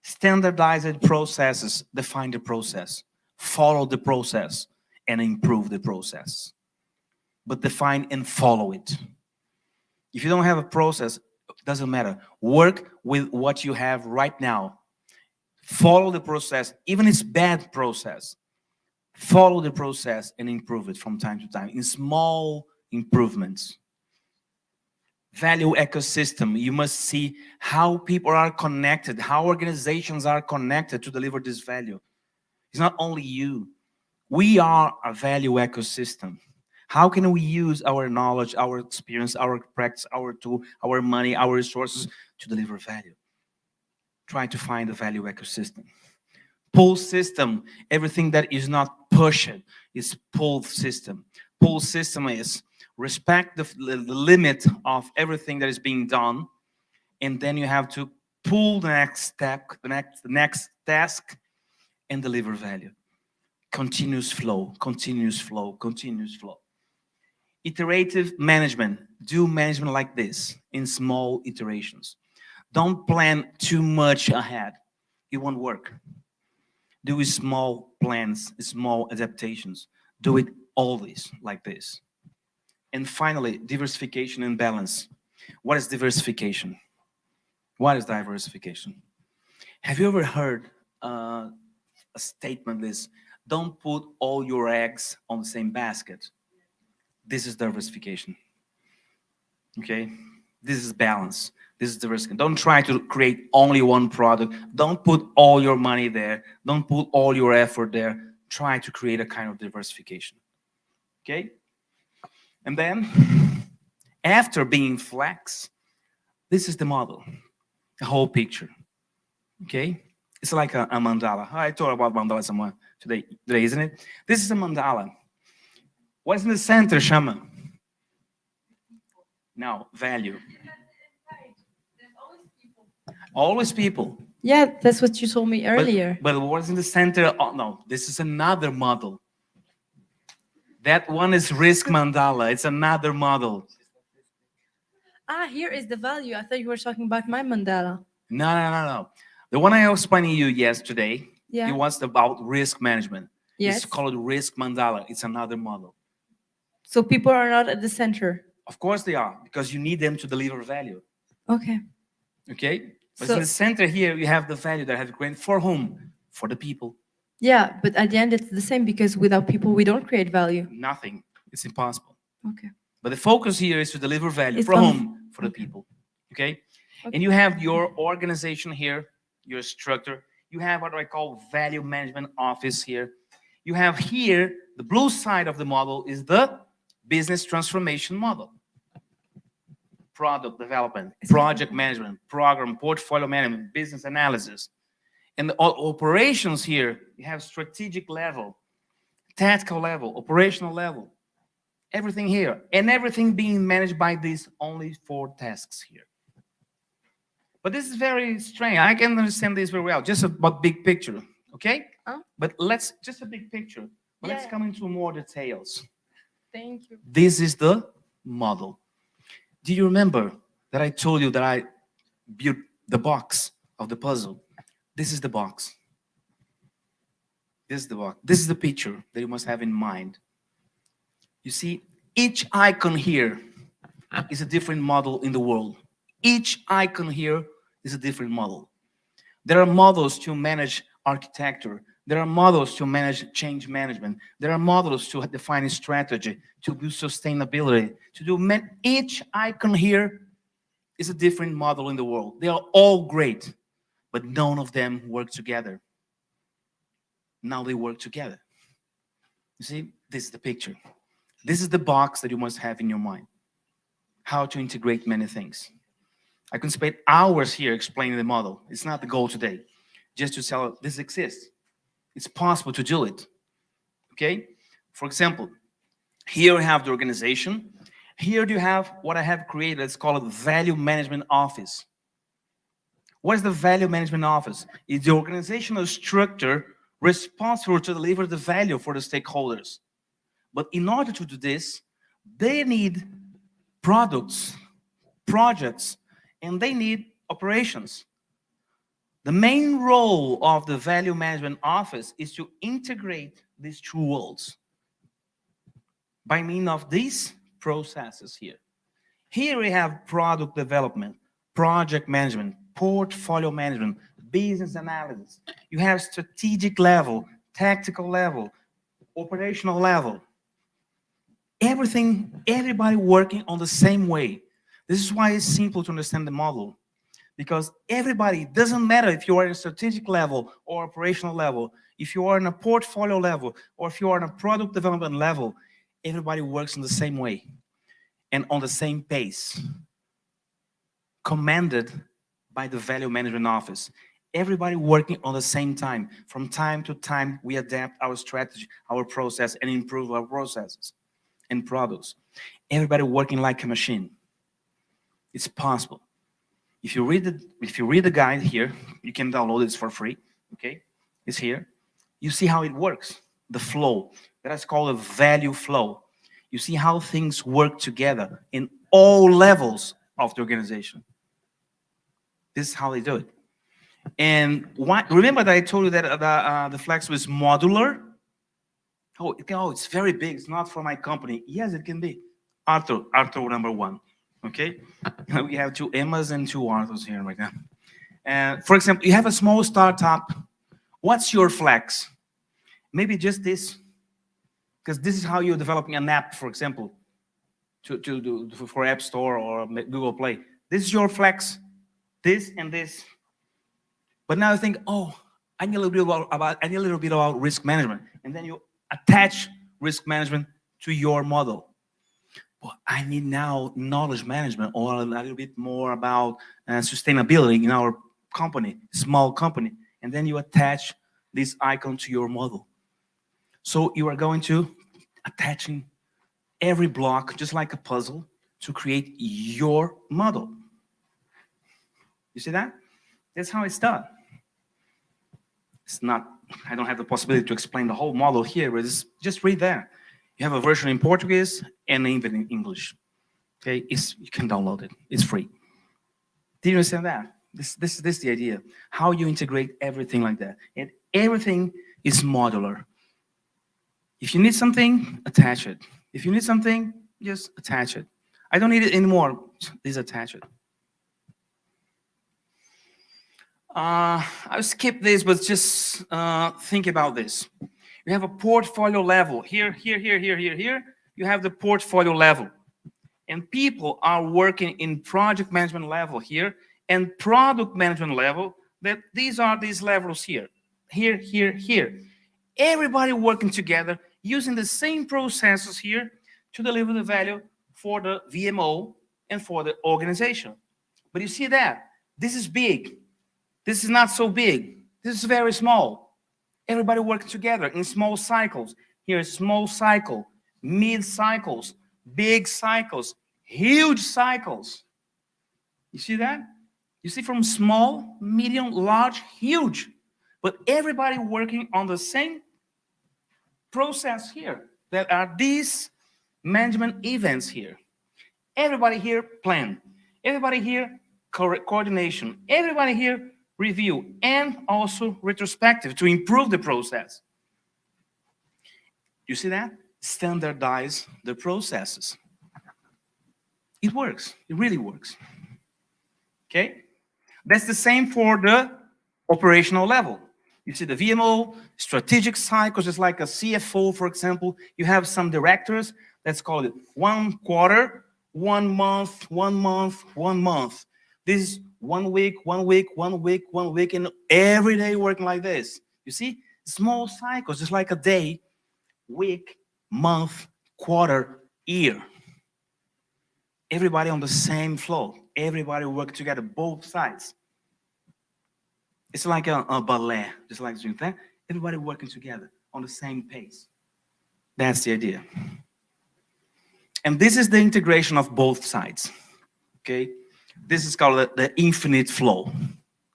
Standardized processes, define the process, follow the process, and improve the process. But define and follow it. If you don't have a process, it doesn't matter. Work with what you have right now. Follow the process, even if it's bad process. Follow the process and improve it from time to time in small improvements. Value ecosystem. You must see how people are connected, how organizations are connected to deliver this value. It's not only you. We are a value ecosystem. How can we use our knowledge, our experience, our practice, our tool, our money, our resources to deliver value? Try to find a value ecosystem. Pull system, everything that is not pushed is pull system. Pull system is respect the limit of everything that is being done, and then you have to pull the next step, the next task, and deliver value. Continuous flow, continuous flow, continuous flow. Iterative management. Do management like this, in small iterations. Don't plan too much ahead. It won't work. Do small plans, small adaptations. Do it always like this. And finally, diversification and balance. What is diversification? What is diversification? Have you ever heard a statement this, don't put all your eggs on the same basket? This is diversification. Okay? This is balance. This is diversification. Don't try to create only one product. Don't put all your money there. Don't put all your effort there. Try to create a kind of diversification. Okay? And then, after being flex, this is the model, the whole picture. Okay? It's like a mandala. I talked about mandala someone today, isn't it? This is a mandala. What's in the center, Shama? Now, value. Always people. Yeah, that's what you told me earlier. But what's in the center? Oh, no, this is another model. That one is risk mandala. It's another model. Here is the value. I thought you were talking about my mandala. No. The one I was explaining you yesterday, Yeah. it was about risk management. Yes. It's called risk mandala. It's another model. So people are not at the center. Of course they are, because you need them to deliver value. Okay. Okay? But So- in the center here, you have the value that have created for whom? For the people. Yeah, but at the end it's the same because without people we don't create value. Nothing. It's impossible. Okay. But the focus here is to deliver value. It's For on- whom? For the people. Okay? And you have your organization here, your structure. You have what I call value management office here. You have here, the blue side of the model is the business transformation model. Product development, project management, program, portfolio management, business analysis. And the operations here, you have strategic level, tactical level, operational level. Everything here. And everything being managed by these only 4 tasks here. But this is very strange. I can understand this very well. Just a big picture, okay? Huh? But just a big picture. But let's Yeah. come into more details. Thank you. This is the model. Do you remember that I told you that I built the box of the puzzle? This is the box. This is the box. This is the picture that you must have in mind. You see, each icon here is a different model in the world. Each icon here is a different model. There are models to manage architecture. There are models to manage change management. There are models to define a strategy, to do sustainability, to do each icon here is a different model in the world. They are all great, but none of them work together. Now they work together. You see, this is the picture. This is the box that you must have in your mind. How to integrate many things. I can spend hours here explaining the model. It's not the goal today. Just to tell this exists. It's possible to do it. Okay? For example, here we have the organization. Here you have what I have created. It's called a value management office. What is the value management office? It's the organizational structure responsible to deliver the value for the stakeholders. But in order to do this, they need products, projects, and they need operations. The main role of the value management office is to integrate these 2 worlds by means of these processes here. Here we have product development, project management, portfolio management, business analysis. You have strategic level, tactical level, operational level. Everybody working on the same way. This is why it's simple to understand the model. Because everybody, doesn't matter if you are in a strategic level or operational level, if you are in a portfolio level, or if you are in a product development level, everybody works in the same way and on the same pace, commanded by the value management office. Everybody working on the same time. From time to time, we adapt our strategy, our process, and improve our processes. and products. Everybody working like a machine. It's possible. If you read the guide here, you can download it for free. Okay, it's here. You see how it works. The flow. That's called a value flow. You see how things work together in all levels of the organization. This is how they do it. And remember that I told you that the Flex was modular? Oh, it's very big. It's not for my company. Yes, it can be. Arthur number one. Okay? We have 2 Emmas and 2 Arthurs here right now. And for example, you have a small startup. What's your Flex? Maybe just this. Because this is how you're developing an app, for example, for App Store or Google Play. This is your Flex. This and this. But now you think, oh, I need a little bit about risk management, and then you attach risk management to your model. Well, I need now knowledge management or a little bit more about sustainability in our company, small company, and then you attach this icon to your model. So you are going to attaching every block, just like a puzzle, to create your model. You see that? That's how it's done. It's not, I don't have the possibility to explain the whole model here, but just read there. You have a version in Portuguese and even in English. Okay, you can download it. It's free. Do you understand that? This is the idea. How you integrate everything like that. And everything is modular. If you need something, attach it. If you need something, just attach it. I don't need it anymore. Just attach it. I'll skip this, but just think about this. You have a portfolio level. Here. You have the portfolio level. And people are working in project management level here and product management level. That these are these levels here. Here. Everybody working together using the same processes here to deliver the value for the VMO and for the organization. But you see that? This is big. This is not so big. This is very small. Everybody working together in small cycles. Here, small cycle, mid cycles, big cycles, huge cycles. You see that? You see from small, medium, large, huge. But everybody working on the same process here. That are these management events here. Everybody here plan. Everybody here coordination. Everybody here review and also retrospective to improve the process. You see that? Standardize the processes. It works. It really works. Okay? That's the same for the operational level. You see the VMO, strategic cycles, just like a CFO, for example. You have some directors. Let's call it 1 quarter, 1 month, 1 month, 1 month. This is 1 week, 1 week, 1 week, 1 week, and every day working like this. You see? Small cycles, just like a day, week, month, quarter, year. Everybody on the same flow. Everybody work together, both sides. It's like a ballet, just like doing that. Everybody working together on the same pace. That's the idea. And this is the integration of both sides. Okay? This is called the infinite flow.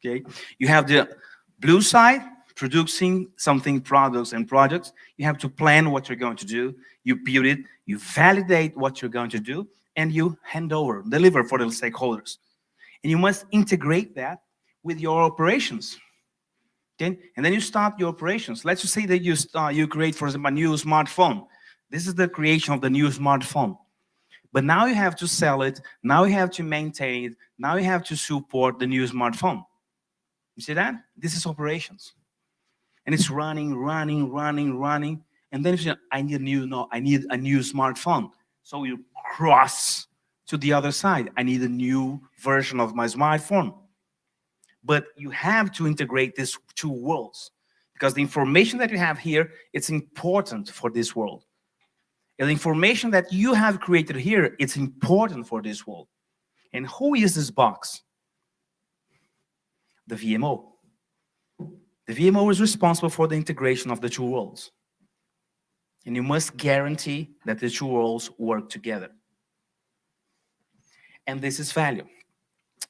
Okay? You have the blue side, producing something, products and projects. You have to plan what you're going to do. You build it. You validate what you're going to do. And you hand over, deliver for the stakeholders. And you must integrate that with your operations. Okay? And then you start your operations. Let's just say that you create, for example, a new smartphone. This is the creation of the new smartphone. But now you have to sell it. Now you have to maintain it. Now you have to support the new smartphone. You see that? This is operations. And it's running. And then you say, I need a new smartphone. So you cross to the other side. I need a new version of my smartphone. But you have to integrate these two worlds because the information that you have here, it's important for this world. And the information that you have created here, it's important for this world. And who is this box? The VMO. The VMO is responsible for the integration of the two worlds. And you must guarantee that the two roles work together. And this is value.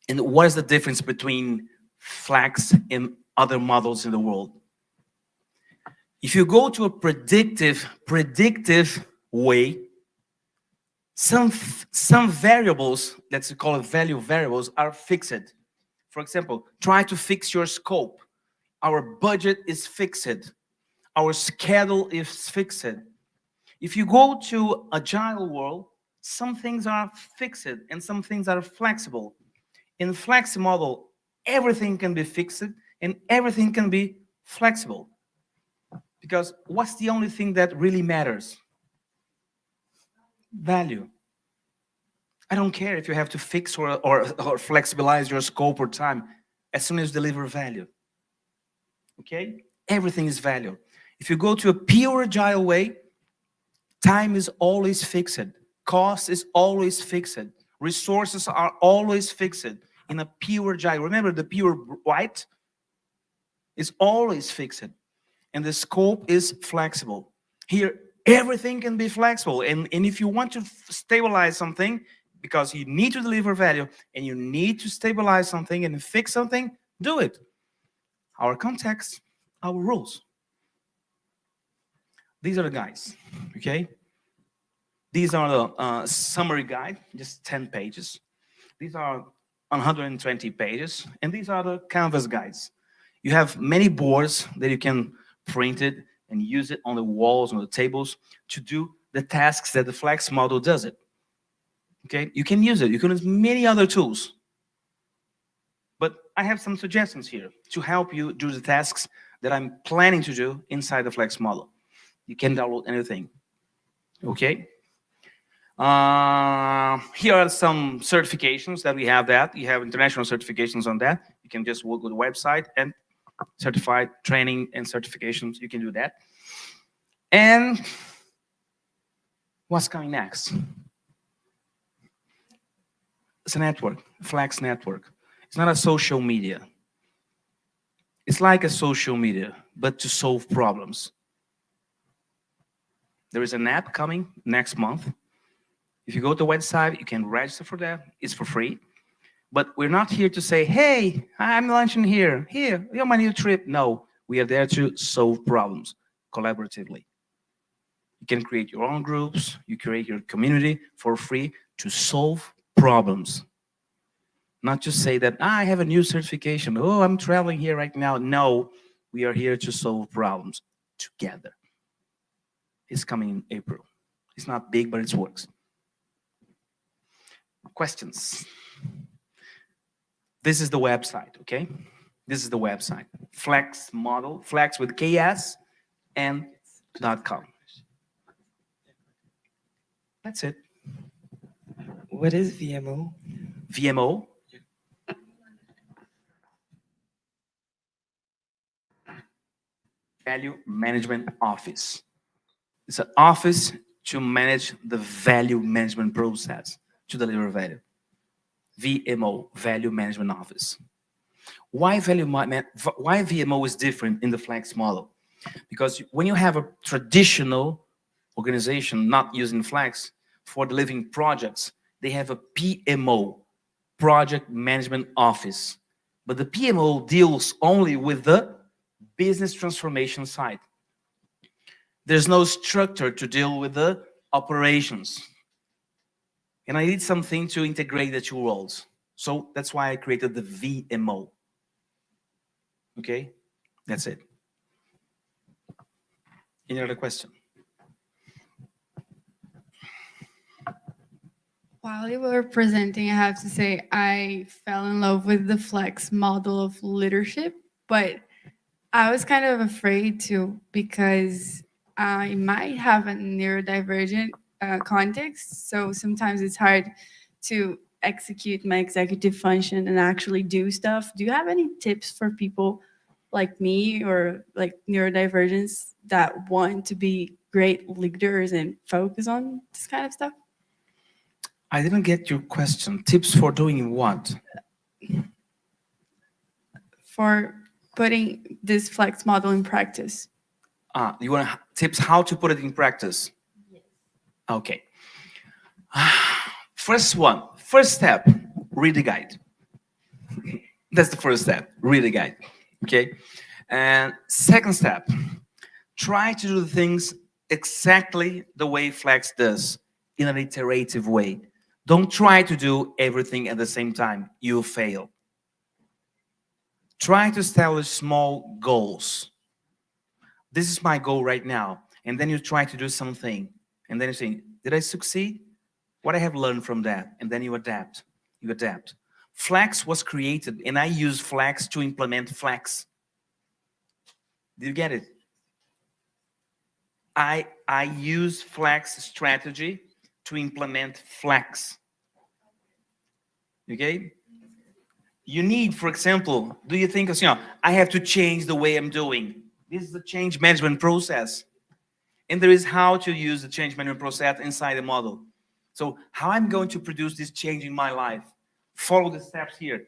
And what is the difference between Flex and other models in the world? If you go to a predictive way, some variables, let's call it value variables, are fixed. For example, try to fix your scope. Our budget is fixed. Our schedule is fixed. If you go to agile world, some things are fixed and some things are flexible. In the flex model, everything can be fixed and everything can be flexible. Because what's the only thing that really matters? Value. I don't care if you have to fix or flexibilize your scope or time, as soon as you deliver value. Okay? Everything is value. If you go to a pure agile way, time is always fixed. Cost is always fixed. Resources are always fixed in a pure agile. Remember, the pure white is always fixed. And the scope is flexible. Here, everything can be flexible. And if you want to stabilize something, because you need to deliver value, and you need to stabilize something and fix something, do it. Our context, our rules. These are the guides, okay? These are the summary guide, just 10 pages. These are 120 pages, and these are the Canvas guides. You have many boards that you can print it and use it on the walls, on the tables, to do the tasks that the Flex model does it. Okay, you can use it. You can use many other tools. But I have some suggestions here to help you do the tasks that I'm planning to do inside the Flex model. You can download anything. Okay. Here are some certifications that we have that. You have international certifications on that. You can just go to the website and certified training and certifications. You can do that. And what's coming next? It's a network, Flex network. It's not a social media. It's like a social media, but to solve problems. There is an app coming next month. If you go to the website, you can register for that. It's for free. But we're not here to say, hey, I'm launching here. Here, you're my new trip. No, we are there to solve problems collaboratively. You can create your own groups. You create your community for free to solve problems. Not just say that, I have a new certification. Oh, I'm traveling here right now. No, we are here to solve problems together. It's coming in April. It's not big, but it works. Questions? This is the website, okay? This is the website. Flex model, Flex with KS and .com. That's it. What is VMO? VMO. Value Management Office. It's an office to manage the value management process to deliver value. VMO, Value Management Office. Why VMO is different in the Flex model? Because when you have a traditional organization not using Flex for delivering projects, they have a PMO, Project Management Office. But the PMO deals only with the business transformation side. There's no structure to deal with the operations. And I need something to integrate the two roles. So that's why I created the VMO. Okay, that's it. Any other question? While you were presenting, I have to say I fell in love with the Flex model of leadership, but I was kind of afraid too because I might have a neurodivergent context. So sometimes it's hard to execute my executive function and actually do stuff. Do you have any tips for people like me or like neurodivergents that want to be great leaders and focus on this kind of stuff? I didn't get your question. Tips for doing what? For putting this Flex model in practice. You want tips how to put it in practice? Okay. First step, read the guide. That's the first step, read the guide. Okay. And second step, try to do the things exactly the way Flex does, in an iterative way. Don't try to do everything at the same time. You'll fail. Try to establish small goals. This is my goal right now. And then you try to do something. And then you say, did I succeed? What I have learned from that? And then you adapt. You adapt. Flex was created, and I use Flex to implement Flex. Did you get it? I use Flex strategy to implement Flex. Okay? You need, for example, do you think, I have to change the way I'm doing? This is the change management process. And there is how to use the change management process inside the model. So how I'm going to produce this change in my life? Follow the steps here.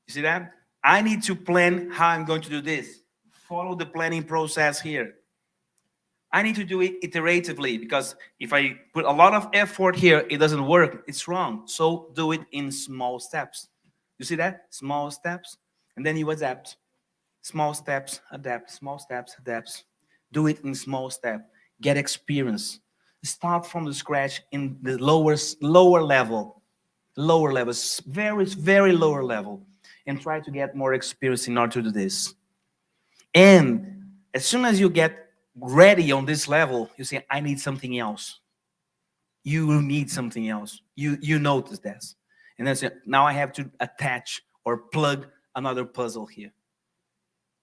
You see that? I need to plan how I'm going to do this. Follow the planning process here. I need to do it iteratively, because if I put a lot of effort here, it doesn't work. It's wrong. So do it in small steps. You see that? Small steps. And then you adapt. Small steps, adapt. Small steps, adapt. Do it in small steps. Get experience. Start from the scratch in the lower level. Lower levels, very lower level. And try to get more experience in order to do this. And as soon as you get ready on this level, you say, I need something else. You will need something else. You notice this. And then say, now I have to attach or plug another puzzle here.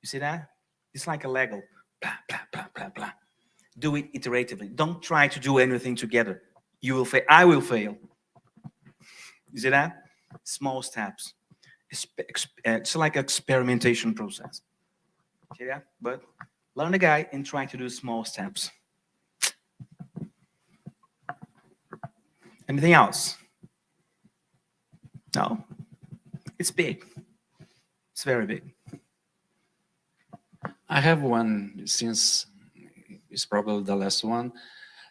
You see that? It's like a Lego. Blah, blah, blah, blah, blah. Do it iteratively. Don't try to do anything together. You will fail. I will fail. You see that? Small steps. It's like an experimentation process. See that? But learn the guide and try to do small steps. Anything else? No? It's big. It's very big. I have one, since it's probably the last one.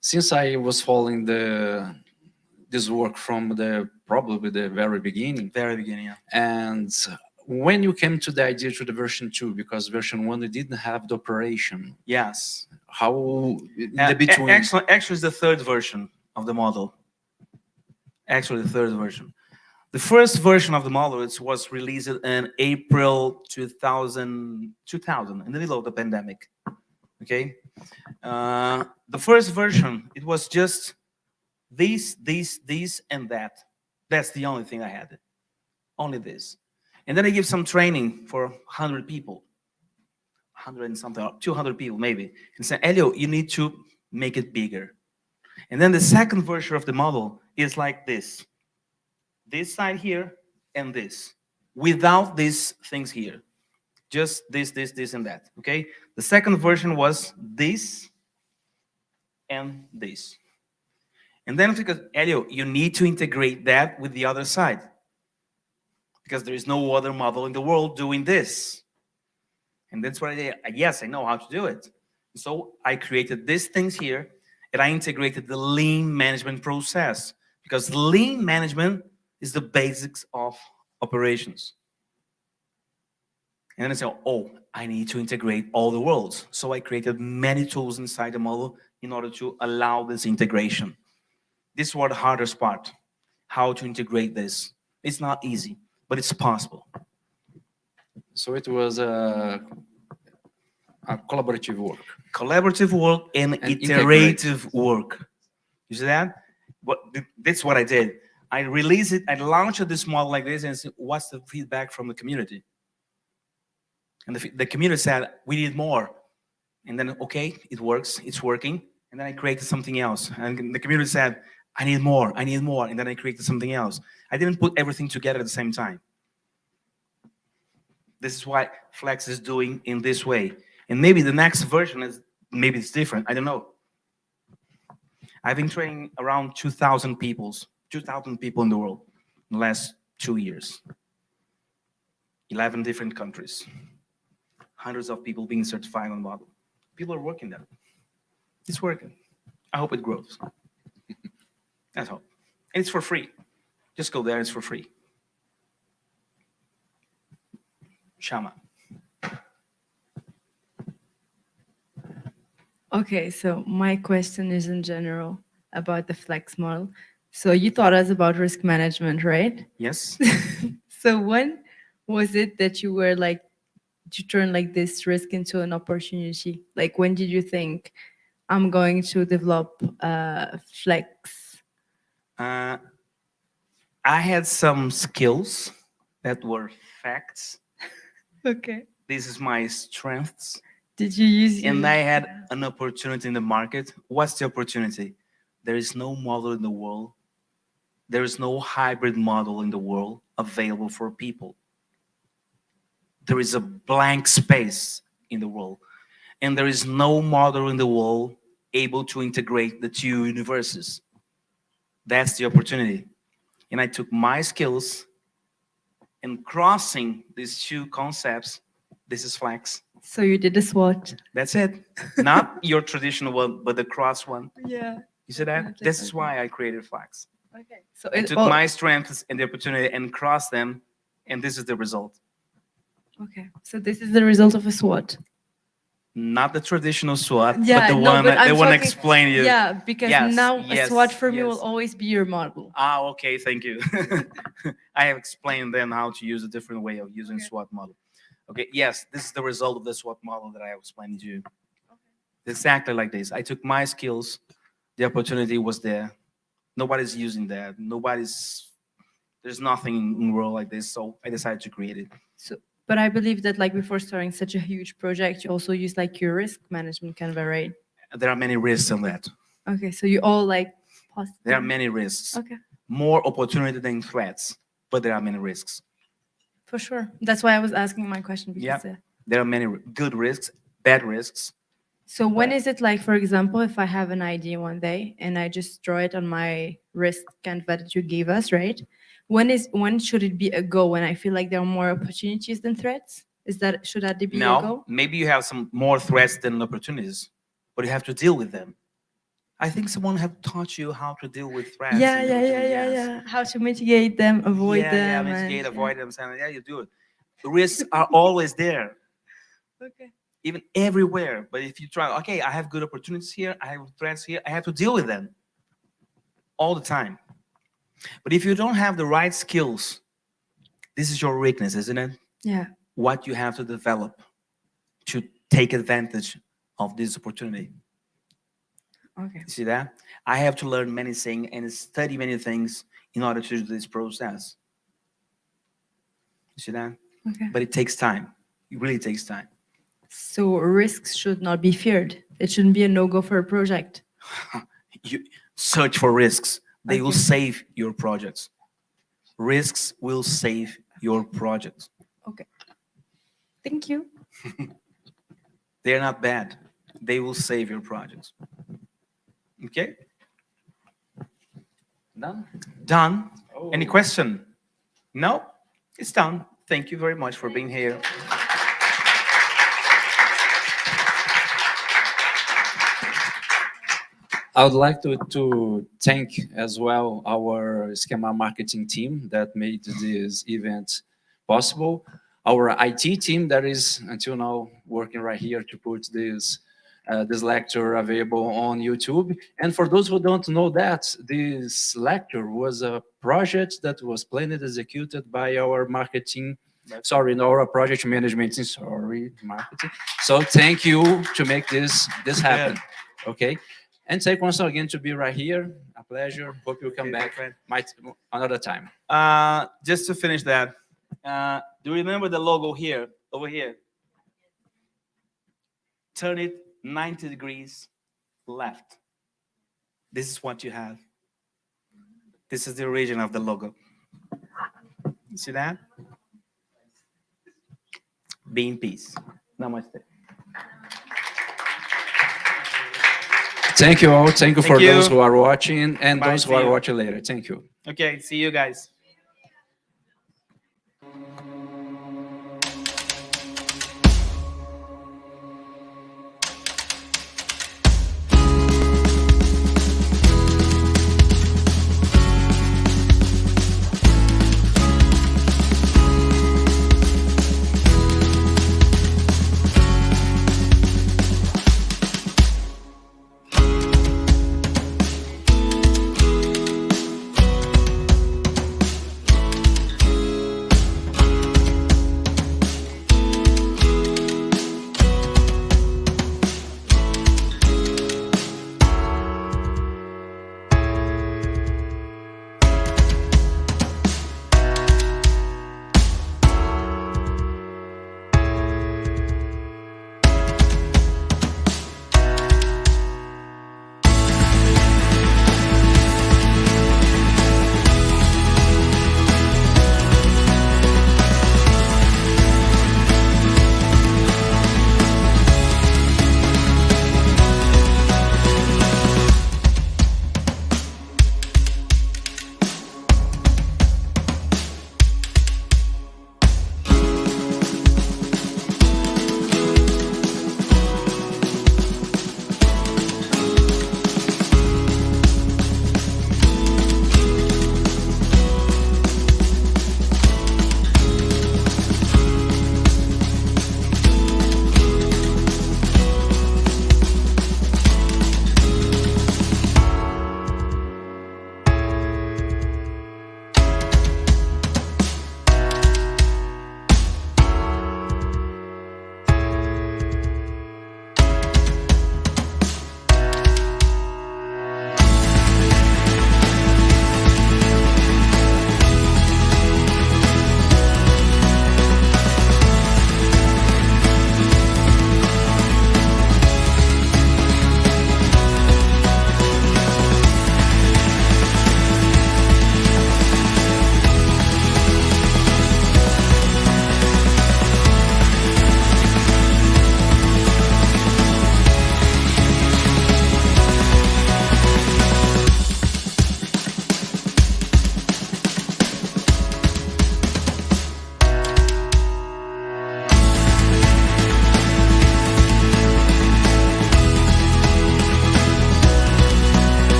Since I was following this work from probably the very beginning, Yeah. and when you came to the idea to the version 2, because version 1 it didn't have the operation, Yes. how in the between? Actually, it's the third version of the model. Actually, the third version. The first version of the model was released in April 2000, in the middle of the pandemic. Okay. The first version, it was just this, and that. That's the only thing I had. Only this. And then I give some training for 100 people. 100 and something, 200 people maybe. And say, Elio, you need to make it bigger. And then the second version of the model is like this. This side here and this. Without these things here. Just this, and that. Okay? The second version was this and this. And then because, Elio, you need to integrate that with the other side. Because there is no other model in the world doing this. And that's what I did. Yes, I know how to do it. So I created these things here, and I integrated the lean management process. Because lean management is the basics of operations. And then I said, oh, I need to integrate all the worlds. So I created many tools inside the model in order to allow this integration. This was the hardest part, how to integrate this. It's not easy, but it's possible. So it was a collaborative work. Collaborative work and iterative work. You see that? That's what I did. I released it, I launched this model like this and said, what's the feedback from the community? And the community said, we need more. And then, okay, it works, it's working. And then I created something else. And the community said, I need more. And then I created something else. I didn't put everything together at the same time. This is what Flex is doing in this way. And maybe the next version is, maybe it's different, I don't know. I've been training around 2,000 people in the world in the last 2 years. 11 different countries. hundreds of people being certified on model. People are working there. It's working. I hope it grows. That's all. And it's for free. Just go there, it's for free. Shama. Okay, so my question is in general about the flex model. So you taught us about risk management, right? Yes? So when was it that you were like, you turned like this risk into an opportunity? Like when did you think I'm going to develop flex? I had some skills that were facts. Okay. This is my strengths. Did you use And your- I had an opportunity in the market. What's the opportunity? There is no model in the world. There is no hybrid model in the world available for people. There is a blank space in the world. And there is no model in the world able to integrate the two universes. That's the opportunity. And I took my skills and crossing these two concepts, this is flex. So you did a SWOT. That's it. Not your traditional one, but the cross one. Yeah. You see that? Definitely. This is why I created flex. Okay. So I it took my strengths and the opportunity and crossed them, and this is the result. okay. So this is the result of a SWOT. Not the traditional SWOT, Yeah, but the no, one but that I'm they want to talking- explain you. Yeah, because Yes, now yes, a SWOT for me will yes. always be your model. Ah, okay, thank you. I have explained then how to use a different way of using SWOT model. Okay, yes, this is the result of the SWOT model that I have explained to you. Exactly like this. I took my skills, the opportunity was there. Nobody's using that. There's nothing in the world like this, so I decided to create it. So, but I believe that like before starting such a huge project, you also use like your risk management Canva, right? There are many risks in that. Okay, so you all like possibly. There are many risks. Okay, More opportunity than threats, but there are many risks. for sure. That's why I was asking my question because. Yeah. There are many good risks, bad risks. So when is it like, for example, if I have an idea one day and I just draw it on my risk Canva that you gave us, right? When should it be a go? When I feel like there are more opportunities than threats? Should that be a No, go? maybe you have some more threats than opportunities, but you have to deal with them. I think someone have taught you how to deal with threats. Yeah, and yeah, yeah, opportunities, yeah, yes. yeah. How to mitigate them, avoid Yeah, them. yeah, mitigate, and- avoid them. Yeah, you do it. The risks are always there, Okay. even everywhere. But if you try, okay, I have good opportunities here, I have threats here, I have to deal with them all the time. But if you don't have the right skills, this is your weakness, isn't it? Yeah. What you have to develop to take advantage of this opportunity. Okay. You see that? I have to learn many things and study many things in order to do this process. You see that? Okay. But it takes time. It really takes time. So risks should not be feared. It shouldn't be a no-go for a project. You search for risks. They will Okay. save your projects. Risks will save your projects. Thank you. They're not bad. They will save your projects. Okay? Done? Done? Oh. Any question? No? It's done. Thank you very much for being here. I would like to thank as well our Schema marketing team that made this event possible. Our IT team that is until now working right here to put this lecture available on YouTube. And for those who don't know that, this lecture was a project that was planned and executed by our marketing, our project management team, marketing. So thank you to make this happen, okay? And thank once again to be right here. A pleasure. Hope you'll come back another time. Just to finish that, do you remember the logo here, over here? Turn it 90 degrees left. This is what you have. This is the origin of the logo. You see that? Be in peace. Namaste. Thank you all. Thank you for Thank you. those who are watching and Bye, those who see are you. watching later. Thank you. Okay, see you guys.